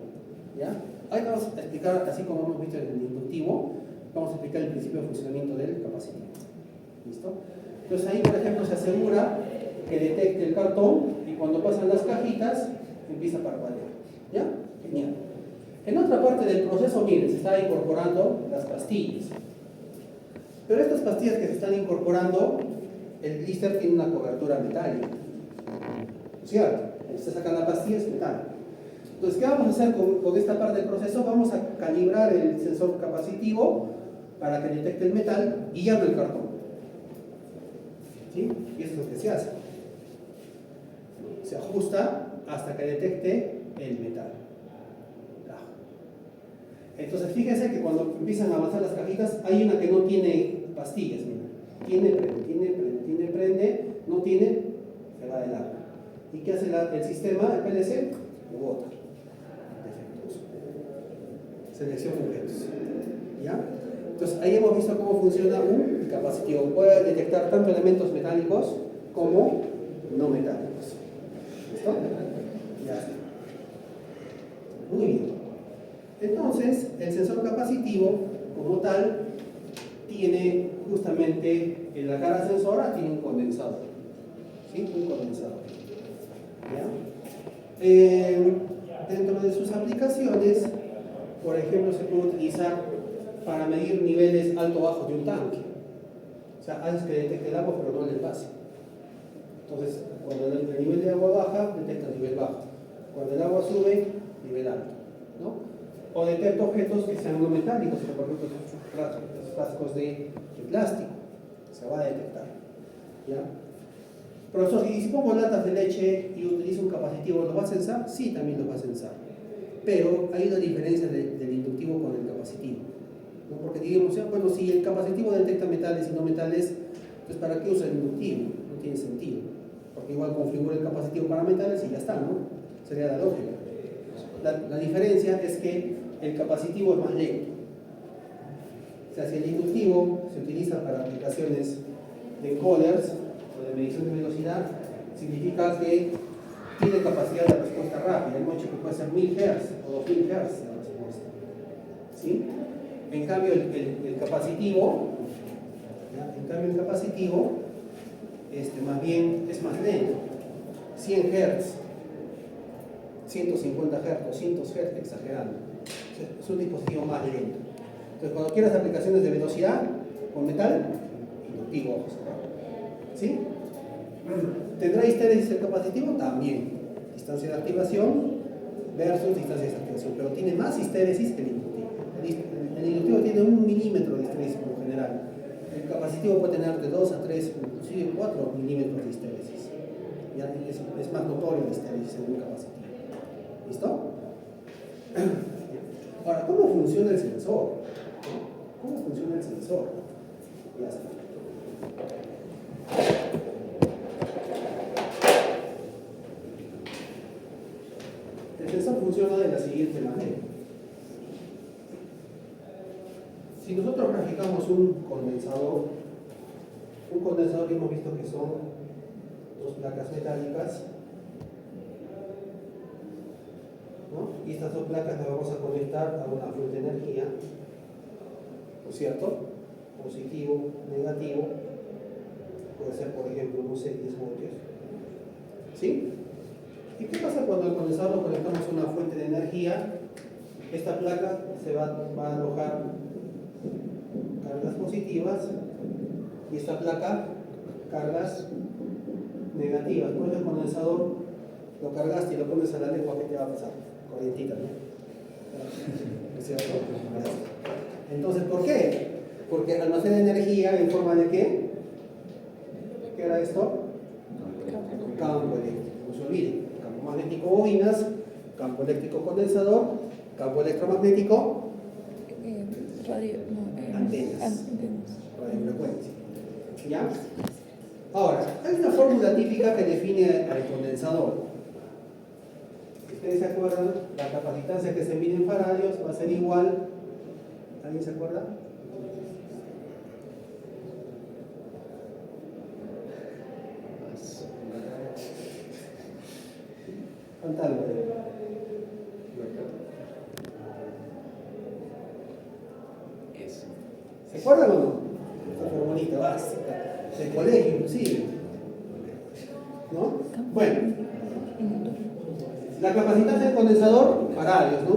¿Ya? Ahí vamos a explicar, así como hemos visto en el inductivo, vamos a explicar el principio de funcionamiento del capacitivo. ¿Listo? Entonces ahí, por ejemplo, se asegura que detecte el cartón y cuando pasan las cajitas empieza a parpadear. ¿Ya? Genial. En otra parte del proceso, miren, se está incorporando las pastillas. Pero estas pastillas que se están incorporando, el blister tiene una cobertura metálica. ¿Cierto? Usted saca la pastilla, es metal. Entonces, ¿qué vamos a hacer con esta parte del proceso? Vamos a calibrar el sensor capacitivo para que detecte el metal guiando el cartón. ¿Sí? Y eso es lo que se hace. Se ajusta hasta que detecte el metal. Entonces fíjense que cuando empiezan a avanzar las cajitas, hay una que no tiene pastillas, mira. Tiene, prende, no tiene, se va de largo. ¿Y qué hace el sistema, el PLC? Lo bota. Defectuoso. Selección objetos. ¿Ya? Entonces ahí hemos visto cómo funciona un capacitivo. Puede detectar tanto elementos metálicos como no metálicos. ¿Listo? Ya está. Muy bien. Entonces, el sensor capacitivo, como tal, tiene justamente en la cara sensora tiene un condensador. ¿Sí? Un condensador. ¿Ya? Dentro de sus aplicaciones, por ejemplo, se puede utilizar para medir niveles alto-bajo de un tanque. O sea, haces que detecte el agua, pero no el pase. Entonces, cuando el nivel de agua baja, detecta el nivel bajo. Cuando el agua sube, nivel alto. ¿No? O detecta objetos que sean no metálicos, como por ejemplo los frascos de plástico. Se va a detectar. ¿Ya? Profesor, y si pongo latas de leche y utilizo un capacitivo, ¿lo va a censar? Sí, también lo va a censar. Pero hay una diferencia del inductivo con el capacitivo. ¿No? Porque digamos, bueno, si el capacitivo detecta metales y no metales, pues ¿para qué usa el inductivo? No tiene sentido. Porque igual configura el capacitivo para metales y ya está, ¿no? Sería la lógica. La diferencia es que el capacitivo es más lento. O sea, si el inductivo se utiliza para aplicaciones de encoders o de medición de velocidad, significa que tiene capacidad de respuesta rápida. Hemos dicho que puede ser 1000 Hz o 2000 Hz la respuesta. ¿Sí? En cambio, el capacitivo, ¿ya? En cambio, el capacitivo más bien es más lento. 100 Hz, 150 Hz, 200 Hz, exagerando. O sea, es un dispositivo más lento. Entonces, cuando quieras aplicaciones de velocidad con metal, inductivo, ojo cerrado. ¿Sí? ¿Tendrá histéresis el capacitivo? También. Distancia de activación versus distancia de desactivación. Pero tiene más histéresis que el inductivo. El inductivo tiene 1 milímetro de histéresis por lo general. El capacitivo puede tener de 2 a 3, inclusive 4 milímetros de histéresis. Ya es más notorio la histéresis en un capacitivo. ¿Listo? Ahora, ¿cómo funciona el sensor? ¿Cómo funciona el sensor? Ya está. El sensor funciona de la siguiente manera. Si nosotros graficamos un condensador que hemos visto que son dos placas metálicas, ¿no? Y estas dos placas las vamos a conectar a una fuente de energía, ¿no es cierto? Positivo, negativo, puede ser por ejemplo, no sé, 10 voltios. ¿Sí? ¿Y qué pasa cuando al condensador lo conectamos a una fuente de energía? Esta placa se va a alojar cargas positivas y esta placa cargas negativas. Por eso el condensador lo cargaste y lo pones a la lengua, ¿qué te va a pasar? Corrientita, ¿no? ¿Es cierto? Entonces, ¿por qué? Porque almacena energía en forma de ¿qué? ¿Qué era esto? Campo eléctrico, no se olviden. Campo magnético bobinas, campo eléctrico condensador, campo electromagnético antenas, radiofrecuencia. ¿Ya? Ahora, hay una fórmula típica que define al condensador. Si ustedes se acuerdan, la capacitancia que se mide en faradios va a ser igual. ¿Alguien se acuerda? Falta algo. ¿Se acuerdan o no? Esta formulita básica, del colegio inclusive. ¿No? Bueno, la capacitancia del condensador, faradios, ¿no?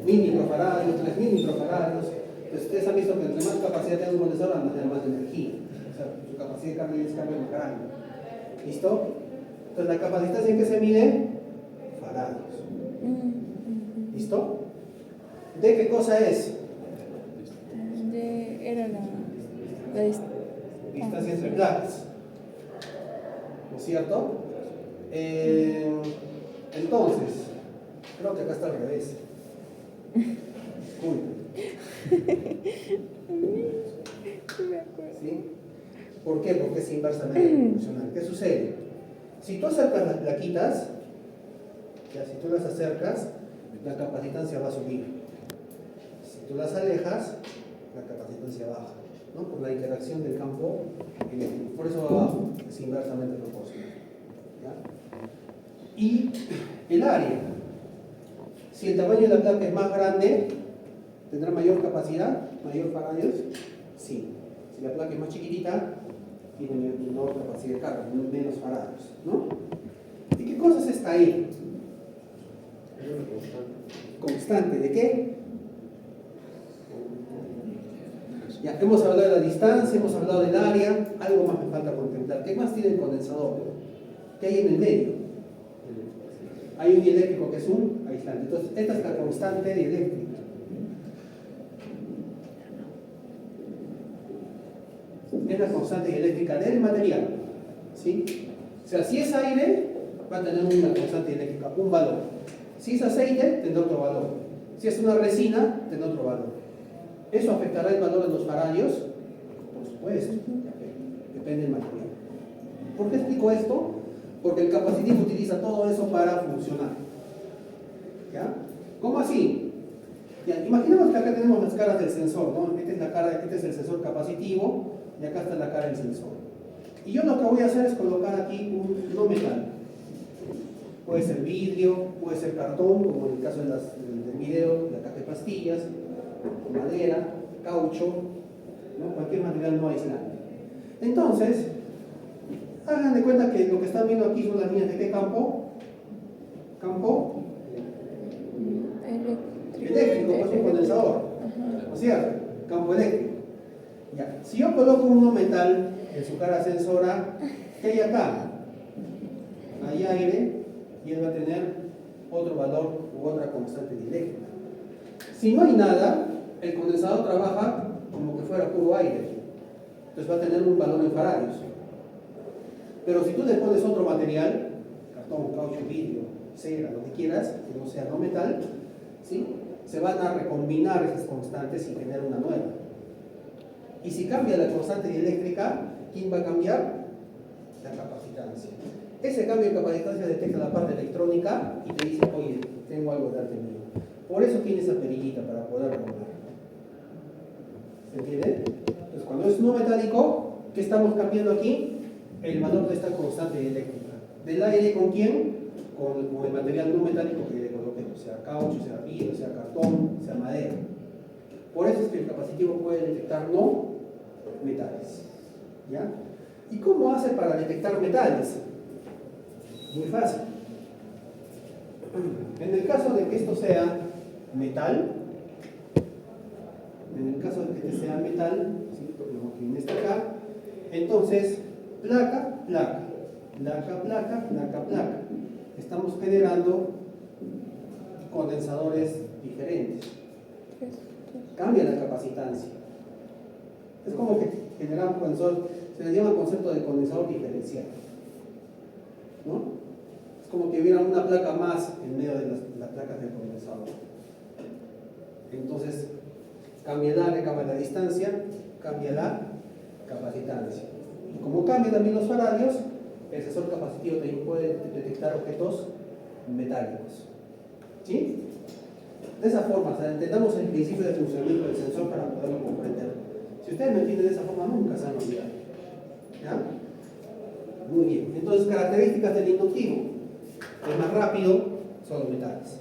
1000 microfaradios, 3000 microfaradios. Entonces ustedes han visto que entre más capacidad tiene un condensador, almacena más energía. O sea, su capacidad de carga y descarga es más grande. ¿Listo? Entonces la capacitancia en que se mide, faradios. ¿Listo? ¿De qué cosa es? Era la Distancia entre placas. ¿No es cierto? Entonces, creo que acá está al revés. Uy. Me acuerdo. ¿Sí? ¿Por qué? Porque es inversamente proporcional. ¿Qué sucede? Si tú acercas las plaquitas, ya, si tú las acercas, la capacitancia va a subir. Si tú las alejas, la capacitancia baja, ¿no? Por la interacción del campo eléctrico. Por eso abajo es inversamente proporcional. ¿Ya? Y el área. Si el tamaño de la placa es más grande, ¿tendrá mayor capacidad? ¿Mayor faradios? Sí. Si la placa es más chiquitita, tiene menor capacidad de carga, menos faradios, ¿no? ¿Y qué cosa es esta I? Constante. ¿De qué? Ya, hemos hablado de la distancia, hemos hablado del área, algo más me falta contemplar. ¿Qué más tiene el condensador? ¿Qué hay en el medio? Hay un dieléctrico que es un aislante. Entonces, esta es la constante dieléctrica. Es la constante dieléctrica del material. ¿Sí? O sea, si es aire, va a tener una constante dieléctrica, un valor. Si es aceite, tendrá otro valor. Si es una resina, tendrá otro valor. ¿Eso afectará el valor de los faradios? Por supuesto, depende del material. ¿Por qué explico esto? Porque el capacitivo utiliza todo eso para funcionar. ¿Ya? ¿Cómo así? Ya, imaginemos que acá tenemos las caras del sensor, ¿no? Esta es la cara, este es el sensor capacitivo y acá está la cara del sensor. Y yo lo que voy a hacer es colocar aquí un no metal. Puede ser vidrio, puede ser cartón, como en el caso del video, la caja de pastillas, madera, caucho, ¿no? Cualquier material no aislante. Entonces, hagan de cuenta que lo que están viendo aquí son las líneas de qué campo. Campo eléctrico, pues un condensador. ¿No es cierto? Campo eléctrico. Ya. Si yo coloco un no metal en su cara sensora, ¿qué hay acá? Hay aire y él va a tener otro valor u otra constante dieléctrica. Si no hay nada, el condensador trabaja como que fuera puro aire. Entonces va a tener un valor en faradios. Pero si tú le pones otro material, cartón, caucho, vidrio, cera, lo que quieras, que no sea no metal, ¿sí? Se van a recombinar esas constantes y generar una nueva. Y si cambia la constante dieléctrica, ¿quién va a cambiar? La capacitancia. Ese cambio de capacitancia detecta la parte electrónica y te dice, oye, tengo algo de arte mío. Por eso tiene esa perillita para poder romper. ¿Se entiende? Entonces, cuando es no metálico, ¿qué estamos cambiando aquí? El valor de esta constante dieléctrica. ¿Del aire con quién? Con el material no metálico que le coloquemos, sea caucho, sea vidrio, sea cartón, sea madera. Por eso es que el capacitivo puede detectar no metales. ¿Ya? ¿Y cómo hace para detectar metales? Muy fácil. En el caso de que esto sea metal, ¿sí? Como que en esta acá, entonces placa, placa, placa, placa, placa, placa. Estamos generando condensadores diferentes. Cambia la capacitancia. Es como que generamos condensador, se le llama el concepto de condensador diferencial. ¿No? Es como que hubiera una placa más en medio de las placas del condensador. Entonces, cambia el área, cambia la distancia, cambia la capacitancia. Y como cambia también los faradios, el sensor capacitivo también puede detectar objetos metálicos. ¿Sí? De esa forma, o sea, entendamos el principio de funcionamiento del sensor para poderlo comprender. Si ustedes no entienden de esa forma, nunca se van a olvidar. ¿Ya? Muy bien. Entonces, características del inductivo. Es más rápido, son los metales.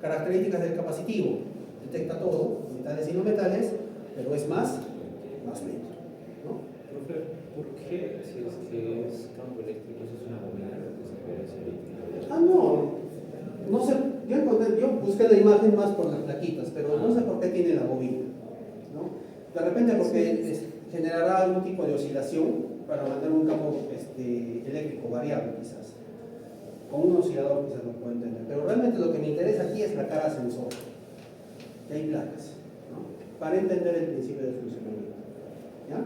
Características del capacitivo. Detecta todo, metales y no metales, pero es más lento. ¿No? Profe, ¿por qué si es que es campo eléctrico eso es una bobina de transferencia eléctrica? Ah, no sé, yo busqué la imagen más por las plaquitas, pero no sé por qué tiene la bobina, ¿no? De repente porque generará algún tipo de oscilación para mandar un campo eléctrico variable quizás. Con un oscilador quizás lo puedo entender, pero realmente lo que me interesa aquí es la cara sensor. Que hay placas, ¿no? Para entender el principio de funcionamiento. ¿Ya?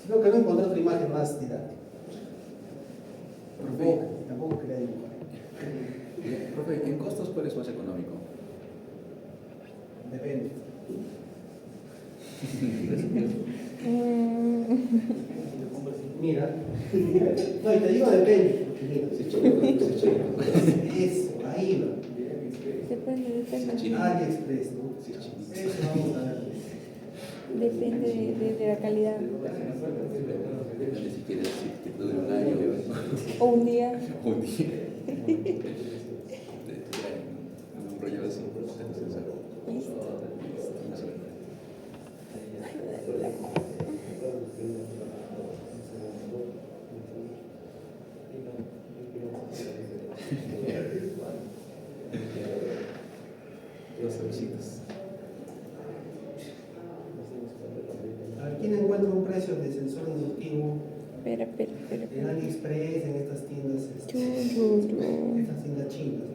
Sino que no encontré otra imagen más didáctica. Tampoco quería dibujar. Profe, ¿en costos cuál es más económico? Depende. Mira. No, y te digo depende. Eso, ahí va. Depende. AliExpress, ¿no? Eso vamos a ver. Depende de la calidad. Depende si quieres decir que te dure un año O un día. o un día. Te traen un rollo así. Listo. Más o menos. Los solicitos. A ver, ¿quién encuentra un precio de sensor inductivo Espera. en AliExpress, en estas tiendas, Churro. estas tiendas chinas?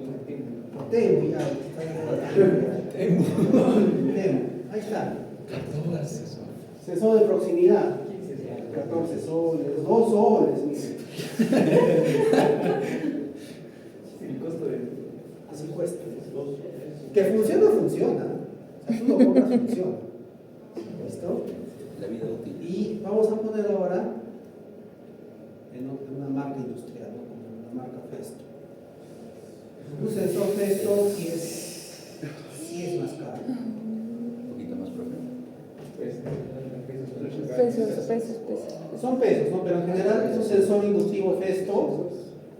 ¿No? Temu, ya, Temu. Ahí está. 14 son. Sensor de proximidad. 14 soles, 2 soles, mire. El costo de Así cuesta. Que funciona, funciona. O sea, tú lo compras, funciona. ¿Listo? La vida útil. Y vamos a poner ahora en una marca industrial, ¿no? Como la marca Festo. Un sensor Festo sí es más caro. Un poquito más, profe. Pesos. Son pesos, ¿no? Pero en general un sensor inductivo Festo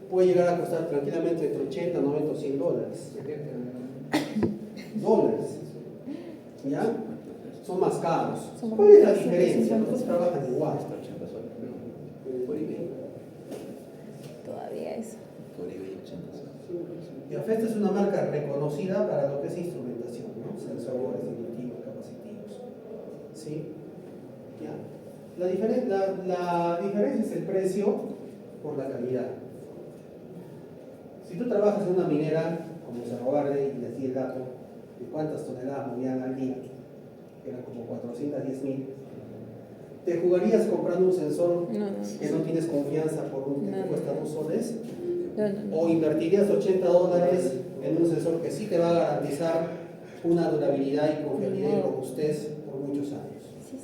puede llegar a costar tranquilamente entre 80, 90 o 100 dólares. Dólares. ¿Ya? Son más caros. ¿Cuál es la diferencia? Los dos trabajan igual. Hasta 80 soles, pero por eBay. Todavía eso. Por eBay 80 soles. Y Festo es una marca reconocida para lo que es instrumentación, ¿no? Sensores inductivos, capacitivos. ¿Sí? ¿Ya? La diferencia es el precio por la calidad. Si tú trabajas en una minera como Cerro Verde y les di el dato de cuántas toneladas movían al día, eran como 410,000, ¿te jugarías comprando un sensor que no tienes confianza por un que te cuesta 2 soles? No. ¿O invertirías 80 dólares en un sensor que sí te va a garantizar una durabilidad y confiabilidad y robustez por muchos años? Sí.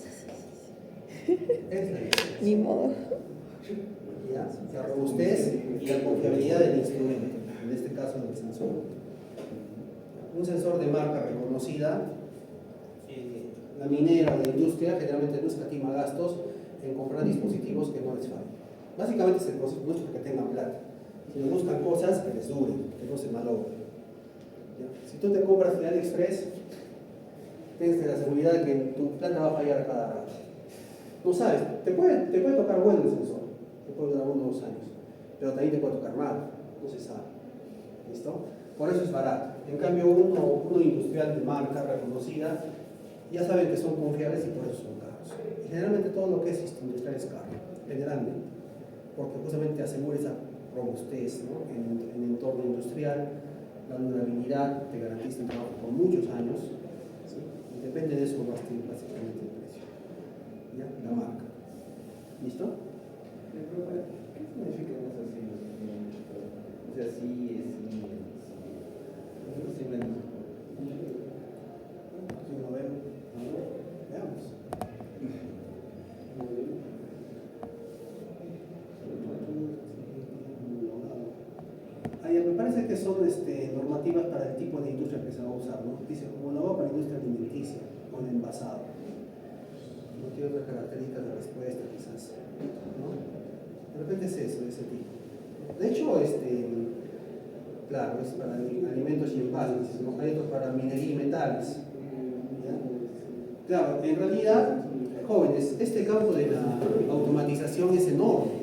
Es la diferencia. Ni modo. ¿Ya? La robustez y la confiabilidad del instrumento, en este caso del sensor. Un sensor de marca reconocida, la minera o la industria generalmente no escatima gastos en comprar dispositivos que no les fallen. Básicamente se consigue mucho porque tengan plata, sino buscan cosas que les duren, que no se malogren. ¿Ya? Si tú te compras de AliExpress, tienes la seguridad de que tu plata va a fallar a cada rato. No sabes, te puede tocar bueno el sensor, te puede durar 1 o 2 años, pero también te puede tocar mal, no se sabe. ¿Listo? Por eso es barato. En cambio, uno industrial de marca reconocida, ya saben que son confiables y por eso son caros. Y generalmente todo lo que es industrial es caro, generalmente, porque justamente asegura esa robustez, ¿no? en el entorno industrial, la durabilidad, te garantiza un trabajo por muchos años, ¿sí? Y depende de eso básicamente el precio. ¿Ya? La marca. ¿Listo? ¿Qué significa eso así? O sea, sí, nosotros siempre Si lo vemos, veamos. Me parece que son normativas para el tipo de industria que se va a usar, ¿no? Dice homologado para la industria alimenticia o el envasado. No tiene otras características de respuesta, quizás, ¿no? De repente es eso, de ese tipo. De hecho, claro, es para alimentos y envases, ¿no? Hay otros para minería y metales. ¿Ya? Claro, en realidad, jóvenes, este campo de la automatización es enorme.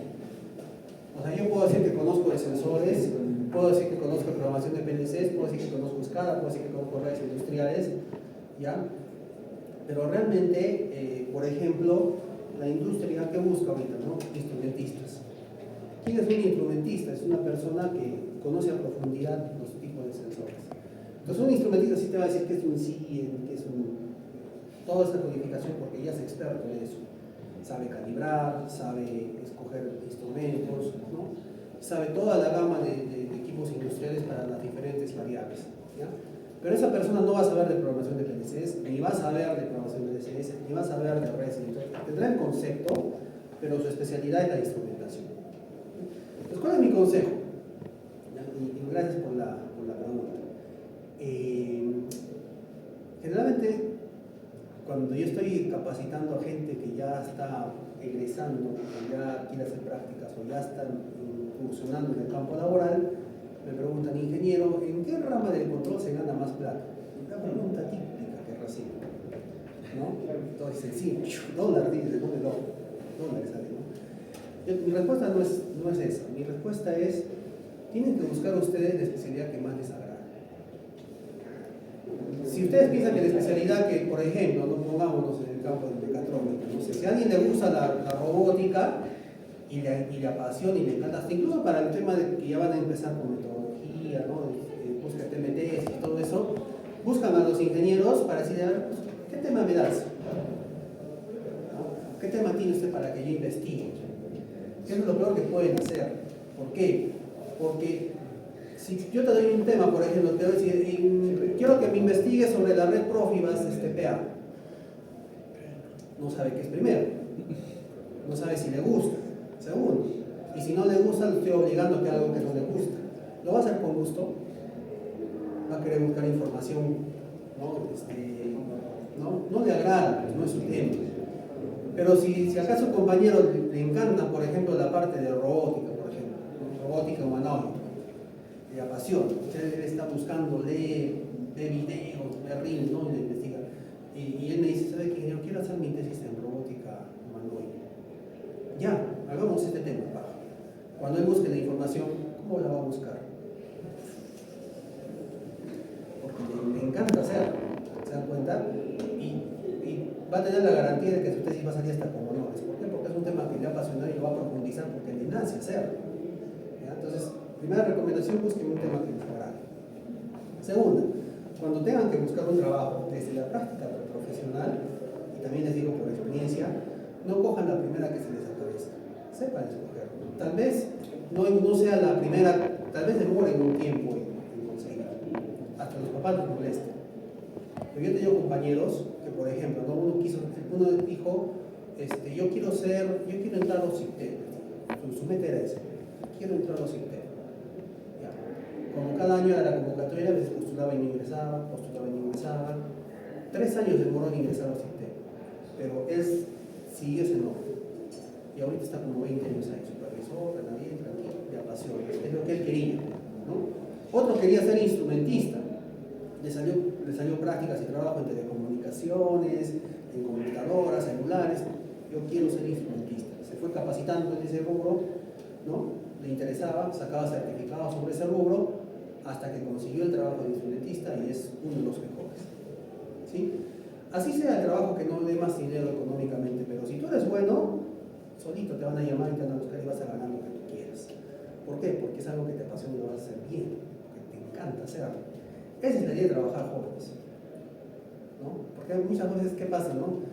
O sea, yo puedo decir que conozco de sensores, puedo decir que conozco de programación de PLCs, puedo decir que conozco SCADA, puedo decir que conozco redes industriales, ¿ya? Pero realmente, por ejemplo, la industria que busca ahorita, ¿no? Instrumentistas. ¿Quién es un instrumentista? Es una persona que conoce a profundidad los tipos de sensores. Entonces, un instrumentista sí te va a decir que es un CIEN, que es toda esta codificación, porque ya es experto en eso. Sabe calibrar, sabe escoger instrumentos, ¿no? Sabe toda la gama de equipos industriales para las diferentes variables, ¿ya? Pero esa persona no va a saber de programación de PLCs, ni va a saber de programación de DCS, ni va a saber de redes. Tendrá el concepto, pero su especialidad es la instrumentación. Entonces, ¿cuál es mi consejo? Y gracias por la pregunta. Generalmente, cuando yo estoy capacitando a gente que ya está egresando, o ya quiere hacer prácticas, o ya están incursionando en el campo laboral, me preguntan, ingeniero, ¿en qué rama del control se gana más plata? La pregunta típica que recibo, ¿no? Entonces, sí, dólar, dice, ¿dónde dólares sale, ¿no? Mi respuesta no es esa. Mi respuesta es, tienen que buscar ustedes la especialidad que más les agrade. Si ustedes piensan que la especialidad que, por ejemplo, no pongámonos en el campo de mecatrónica, no sé, si a alguien le gusta la robótica y le apasiona y le encanta, hasta incluso para el tema de que ya van a empezar con metodología, ¿no? Busca TMTs y todo eso, buscan a los ingenieros para decir, a ver, pues, ¿qué tema me das? ¿No? ¿Qué tema tiene usted para que yo investigue? ¿Qué es lo peor que pueden hacer? ¿Por qué? Porque si yo te doy un tema, por ejemplo, te voy a decir, quiero que me investigues sobre la red Profibus PA. No sabe qué es primero, no sabe si le gusta, segundo, y si no le gusta, lo estoy obligando a que haga algo que no le gusta. ¿Lo va a hacer con gusto? Va a querer buscar información, no le agrada, pues no es su tema. Pero si acaso un compañero le encanta, por ejemplo, la parte de robótica, por ejemplo, robótica humanoide, le apasiona, él está buscando, lee videos, ve reels, ¿no? Y le investiga. Y él me dice, ¿sabe qué? Yo quiero hacer mi tesis en robótica humanoide. Ya, hagamos este tema. Cuando él busque la información, ¿cómo la va a buscar? Porque le encanta hacerlo, ¿se dan cuenta? Y va a tener la garantía de que su tesis va a salir hasta con honores. ¿Por qué? Porque es un tema que le apasiona y lo va a profundizar porque le nace hacerlo. ¿Ya? Entonces, primera recomendación, busquen un tema que les agrade. Segunda, cuando tengan que buscar un trabajo desde la práctica profesional, y también les digo por experiencia, no cojan la primera que se les aparezca, sepan escoger. Tal vez no sea la primera, tal vez demoren un tiempo en conseguirla, hasta los papás les molesten. Pero yo he tenido compañeros que, por ejemplo, uno dijo, yo quiero entrar a OSICTEP, su meta era esa, quiero entrar a OSICTEP. Como cada año era la convocatoria, les postulaba y no ingresaba, 3 años demoró en ingresar a OSICTEP, pero él siguió ese nombre. Y ahorita está como 20 años ahí, supervisor, bien, tranquilo, le apasiona, es lo que él quería, ¿no? Otro quería ser instrumentista, le salió prácticas y trabajo en telecomunicaciones, en computadoras, celulares. Yo quiero ser instrumentista. Se fue capacitando en ese rubro, ¿no? Le interesaba, sacaba certificados sobre ese rubro, hasta que consiguió el trabajo de instrumentista y es uno de los mejores. ¿Sí? Así sea el trabajo que no dé más dinero económicamente, pero si tú eres bueno, solito te van a llamar y te van a buscar y vas a ganar lo que tú quieras. ¿Por qué? Porque es algo que te apasiona y lo vas a hacer bien, porque te encanta hacerlo. Esa es la idea de trabajar jóvenes, ¿no? Porque muchas veces, ¿qué pasa, no?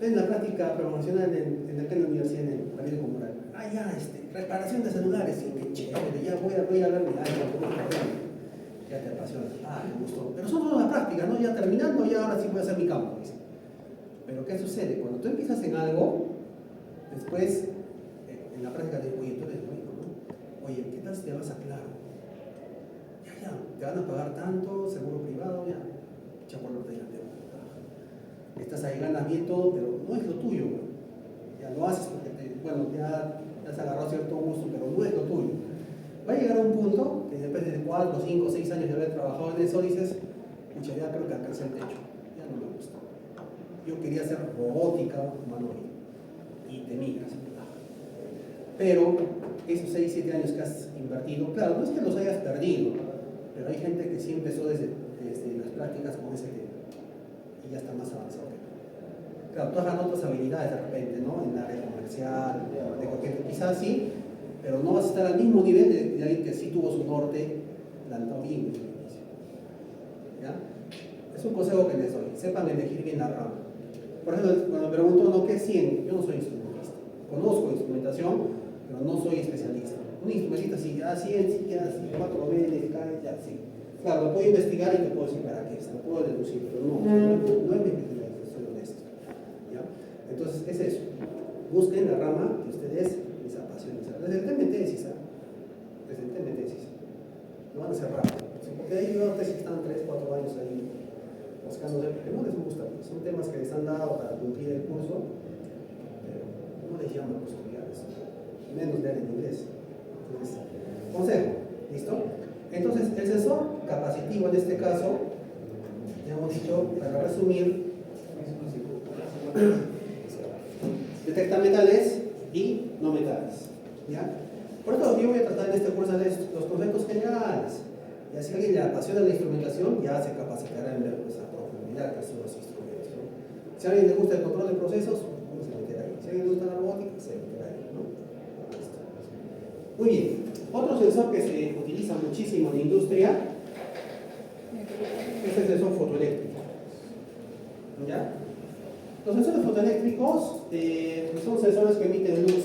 En la práctica promocional en la universidad, en el Ramiro Comunal, reparación de celulares, sí, qué chévere, ya voy a ver mi ya te apasiona, me gustó. Pero son solo la práctica, ¿no? Ya terminando, ya ahora sí voy a hacer mi campo, dice. Pero ¿qué sucede? Cuando tú empiezas en algo, después, en la práctica te digo, oye, tú eres bueno, ¿no? Oye, ¿qué tal si te vas a Claro? Ya, te van a pagar tanto, seguro privado, ya, echa por lo delante. Estás ahí, ganas bien todo, pero no es lo tuyo, ¿no? Ya lo haces porque ya has agarrado cierto gusto, pero no es lo tuyo. Va a llegar a un punto que después de 4, 5, 6 años de haber trabajado en eso, dices, pucha, ya creo que alcancé el techo, ya no me gusta. Yo quería hacer robótica humanoide y te migras. Pero esos 6, 7 años que has invertido, claro, no es que los hayas perdido, pero hay gente que sí empezó desde las prácticas con ese tema y ya está más avanzado. Claro, tú has ganado otras habilidades de repente, ¿no? En la área comercial, de cualquier, quizás sí, pero no vas a estar al mismo nivel de alguien que sí tuvo su norte plantado bien desde el inicio. ¿Ya? Es un consejo que les doy, sepan elegir bien la rama. Por ejemplo, cuando me pregunto, ¿no? ¿Qué es 100? Yo no soy instrumentista. Conozco instrumentación, pero no soy especialista. Un instrumentista sí, ya 100, sí, ya sí, 4 veces, cae, ya sí. Claro, lo puedo investigar y te puedo decir para qué es, lo puedo deducir, pero no es mi especialidad, soy honesto. ¿Ya? Entonces, es eso. Busquen la rama que ustedes les apasione. Presentenme tesis, ¿ah? Presentenme tesis. No van a ser rápido. Porque hay unos tesis que están 3, 4 años ahí buscándose, porque no les gusta. Son temas que les han dado para cumplir el curso, pero no les llaman los estudiantes. Menos leer en inglés. Entonces, consejo, ¿listo? Entonces, el sensor capacitivo en este caso, ya hemos dicho, para resumir, detecta metales y no metales. ¿Ya? Por eso yo voy a tratar en este curso de los conceptos generales. Y así alguien le apasiona la instrumentación, ya se capacitará en ver esa profundidad que son los instrumentos, ¿no? Si a alguien le gusta el control de procesos, ¿cómo se meterá ahí? Si a alguien le gusta la robótica, se meterá ahí, ¿no? Listo. Muy bien. Otro sensor que se utiliza muchísimo en la industria es el sensor fotoeléctrico. ¿Ya? Los sensores fotoeléctricos son sensores que emiten luz.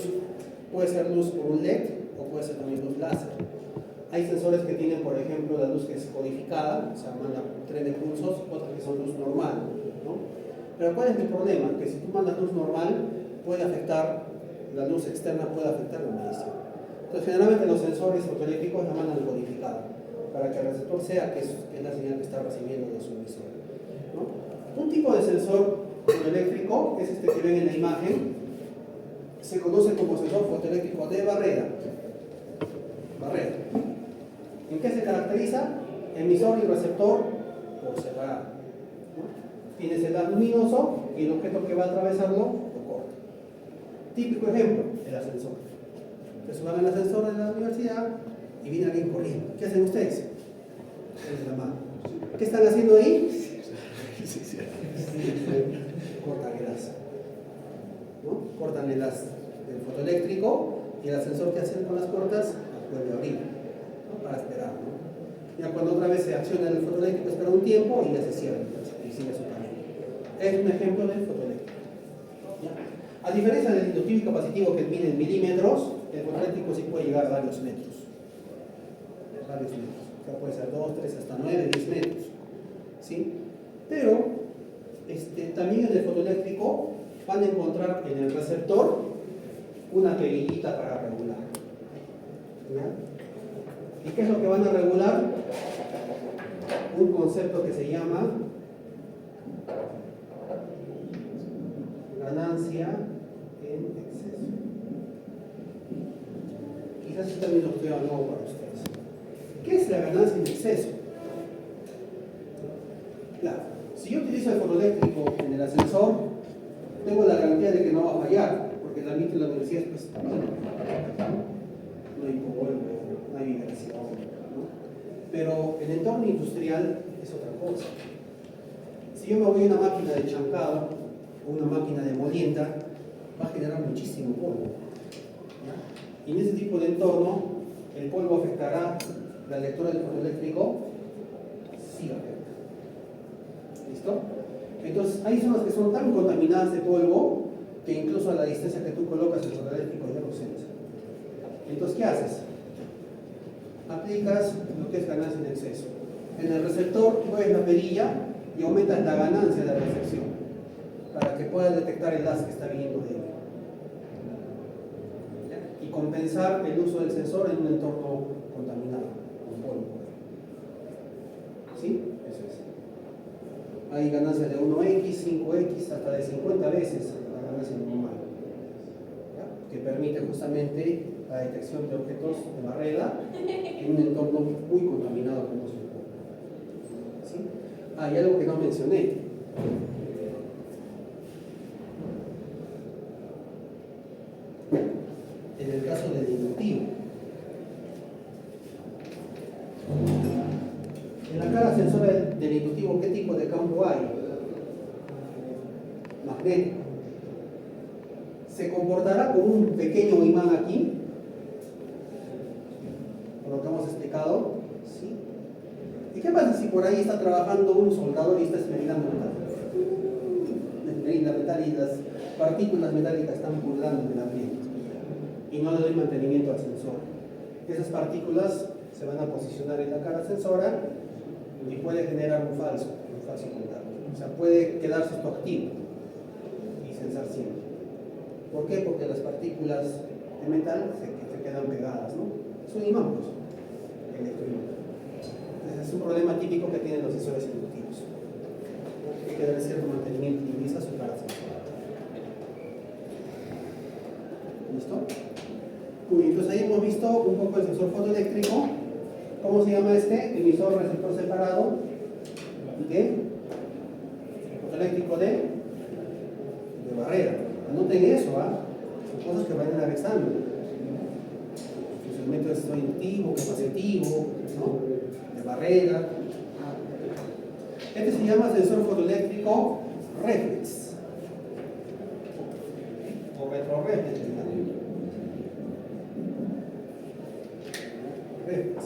Puede ser luz por un LED o puede ser también luz láser. Hay sensores que tienen, por ejemplo, la luz que es codificada, o sea, manda tren de pulsos, otras que son luz normal, ¿no? Pero ¿cuál es el problema? Que si tú mandas luz normal, puede afectar, la luz externa puede afectar la medición. Entonces, generalmente los sensores fotoeléctricos la mandan codificada, para que el receptor sea que es la señal que está recibiendo de su emisor, ¿no? Un tipo de sensor fotoeléctrico es este que ven en la imagen, se conoce como sensor fotoeléctrico de barrera. Barrera. ¿En qué se caracteriza? Emisor y receptor por separado, ¿no? Tienes el haz luminoso y el objeto que va a atravesarlo lo corta. Típico ejemplo, el ascensor. Se suban al ascensor de la universidad y viene alguien corriendo. ¿Qué hacen ustedes? Es la mano. ¿Qué están haciendo ahí? Cortan el haz, ¿no? Cortan el haz del fotoeléctrico y el ascensor que hacen con las cortas vuelve a abrir, ¿no? Para esperar, ¿no? Ya cuando otra vez se acciona el fotoeléctrico espera un tiempo y ya se cierra y sigue su camino. Es un ejemplo del fotoeléctrico. ¿Ya? A diferencia del inductivo y capacitivo que mide en milímetros, el fotoeléctrico sí puede llegar a varios metros. Varios metros. O sea, puede ser 2, 3, hasta 9, 10 metros. ¿Sí? Pero también en el fotoeléctrico van a encontrar en el receptor una perillita para regular. ¿Ya? ¿Y qué es lo que van a regular? Un concepto que se llama ganancia en exceso. Quizás este también lo estoy hablando para ustedes. ¿Qué es la ganancia en exceso? Claro, si yo utilizo el fotoeléctrico en el ascensor, tengo la garantía de que no va a fallar, porque el ambiente de la universidad es pues, no hay polvo, no hay vibración, ¿no? Pero el entorno industrial es otra cosa. Si yo me voy a una máquina de chancado o una máquina de molienda, va a generar muchísimo polvo, ¿ya? Y en ese tipo de entorno, el polvo afectará la lectura del fotoeléctrico, sí afecta. ¿Listo? Entonces, hay zonas que son tan contaminadas de polvo que incluso a la distancia que tú colocas el fotoeléctrico ya lo sientes. Entonces, ¿qué haces? Aplicas lo que es ganancia en exceso. En el receptor mueves la perilla y aumentas la ganancia de la recepción para que puedas detectar el haz que está viniendo de él. ¿Ya? Y compensar el uso del sensor en un entorno contaminado con polvo. ¿Sí? Eso es. Hay ganancias de 1x, 5x, hasta de 50 veces la ganancia normal, ¿ya? Que permite justamente la detección de objetos de barrera en un entorno muy contaminado como es el polvo. ¿Sí? Ah, y algo que no mencioné. En el caso del inductivo, en la cara sensora del inductivo, ¿qué tipo de campo hay? Magnético. Se comportará como un pequeño imán aquí, por lo que hemos explicado. ¿Sí? ¿Y qué pasa si por ahí está trabajando un soldador y está esmerilando metal? Y las partículas metálicas están pululando en el ambiente y no le doy mantenimiento al sensor. Esas partículas se van a posicionar en la cara sensora y puede generar un falso contacto. O sea, puede quedarse esto activo y censar siempre. ¿Por qué? Porque las partículas de metal se quedan pegadas, ¿no? Son imán, pues, electroimán. Entonces es un problema típico que tienen los sensores inductivos. Hay que darle cierto mantenimiento y limpieza a su cara sensor. ¿Listo? Muy bien, entonces ahí hemos visto un poco el sensor fotoeléctrico. ¿Cómo se llama este? Emisor receptor separado de fotoeléctrico de barrera. Anoten eso, ¿ah? Son cosas que van a dar examen. Funcionamiento de sensor inductivo, capacitivo, ¿no? De barrera. Este se llama sensor fotoeléctrico reflex o retroreflex. Reflex.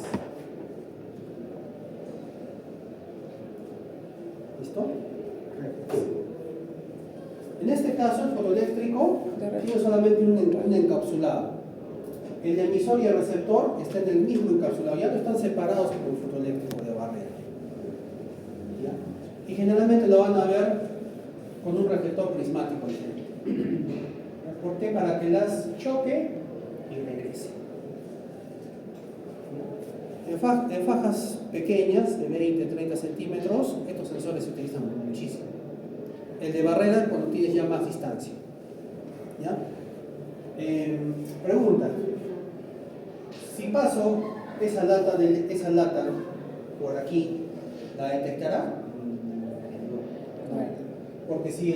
¿Listo? Reflex. En este caso, el fotoeléctrico tiene solamente un encapsulado. El emisor y el receptor están en el mismo encapsulado, ya no están separados por un fotoeléctrico de barrera. ¿Ya? Y generalmente lo van a ver con un reflector prismático. ¿Por qué? Para que las choque y regrese. En fajas pequeñas, de 20-30 centímetros, estos sensores se utilizan muchísimo. El de barrera cuando tienes ya más distancia. ¿Ya? Pregunta. Si paso esa lata por aquí, ¿la detectará? No. Porque si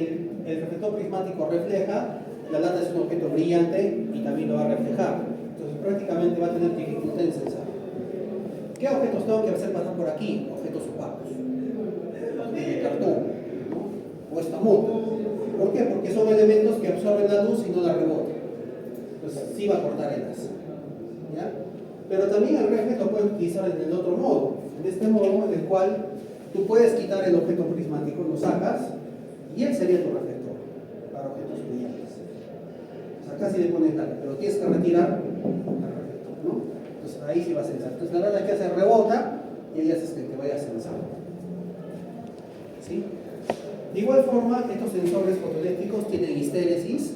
el reflector prismático refleja, la lata es un objeto brillante y también lo va a reflejar. Entonces prácticamente va a tener dificultad en sensar. ¿Qué objetos tengo que hacer pasar por aquí? Objetos opacos. De cartón, ¿no? O esta moto. ¿Por qué? Porque son elementos que absorben la luz y no la rebotan. Entonces sí va a cortar el láser. ¿Ya? Pero también el reflex lo puedes utilizar en el otro modo. En este modo en el cual tú puedes quitar el objeto prismático, lo sacas y él sería tu reflector para objetos brillantes. O sea, casi le pones nada, pero tienes que retirar el reflector, ¿no? Entonces ahí sí va a sensar. Entonces la lata que hace rebota y ahí haces que te vaya a sensar. ¿Sí? De igual forma, estos sensores fotoeléctricos tienen histéresis,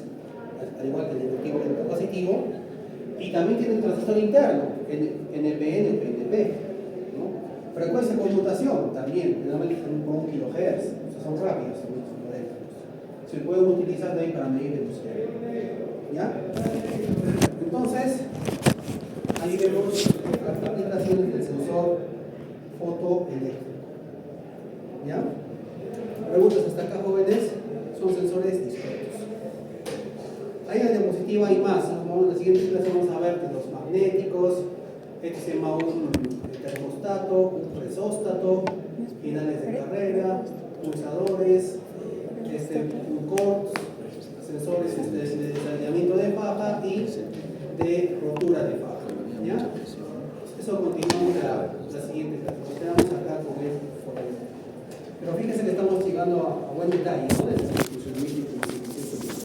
al igual que el inductivo y el capacitivo, y también tienen transistor interno, NPN, PNP, ¿no? Frecuencia de conmutación también, generalmente están con 1 kHz, o sea, son rápidos estos modelos. Se pueden utilizar también para medir velocidad. ¿Ya? Entonces, ahí vemos las aplicaciones del sensor fotoeléctrico. ¿Ya? Preguntas hasta acá, jóvenes. Son sensores discretos. Ahí en la diapositiva hay más. En la siguiente clase vamos a ver de los magnéticos. Este se llama un termostato, un resóstato, finales de carrera, pulsadores, un CORT, sensores de desalineamiento de faja y de rotura de faja. ¿Ya? Eso continuamos la siguiente clase. Nos quedamos acá con el. Pero fíjense que estamos llegando a buen detalle.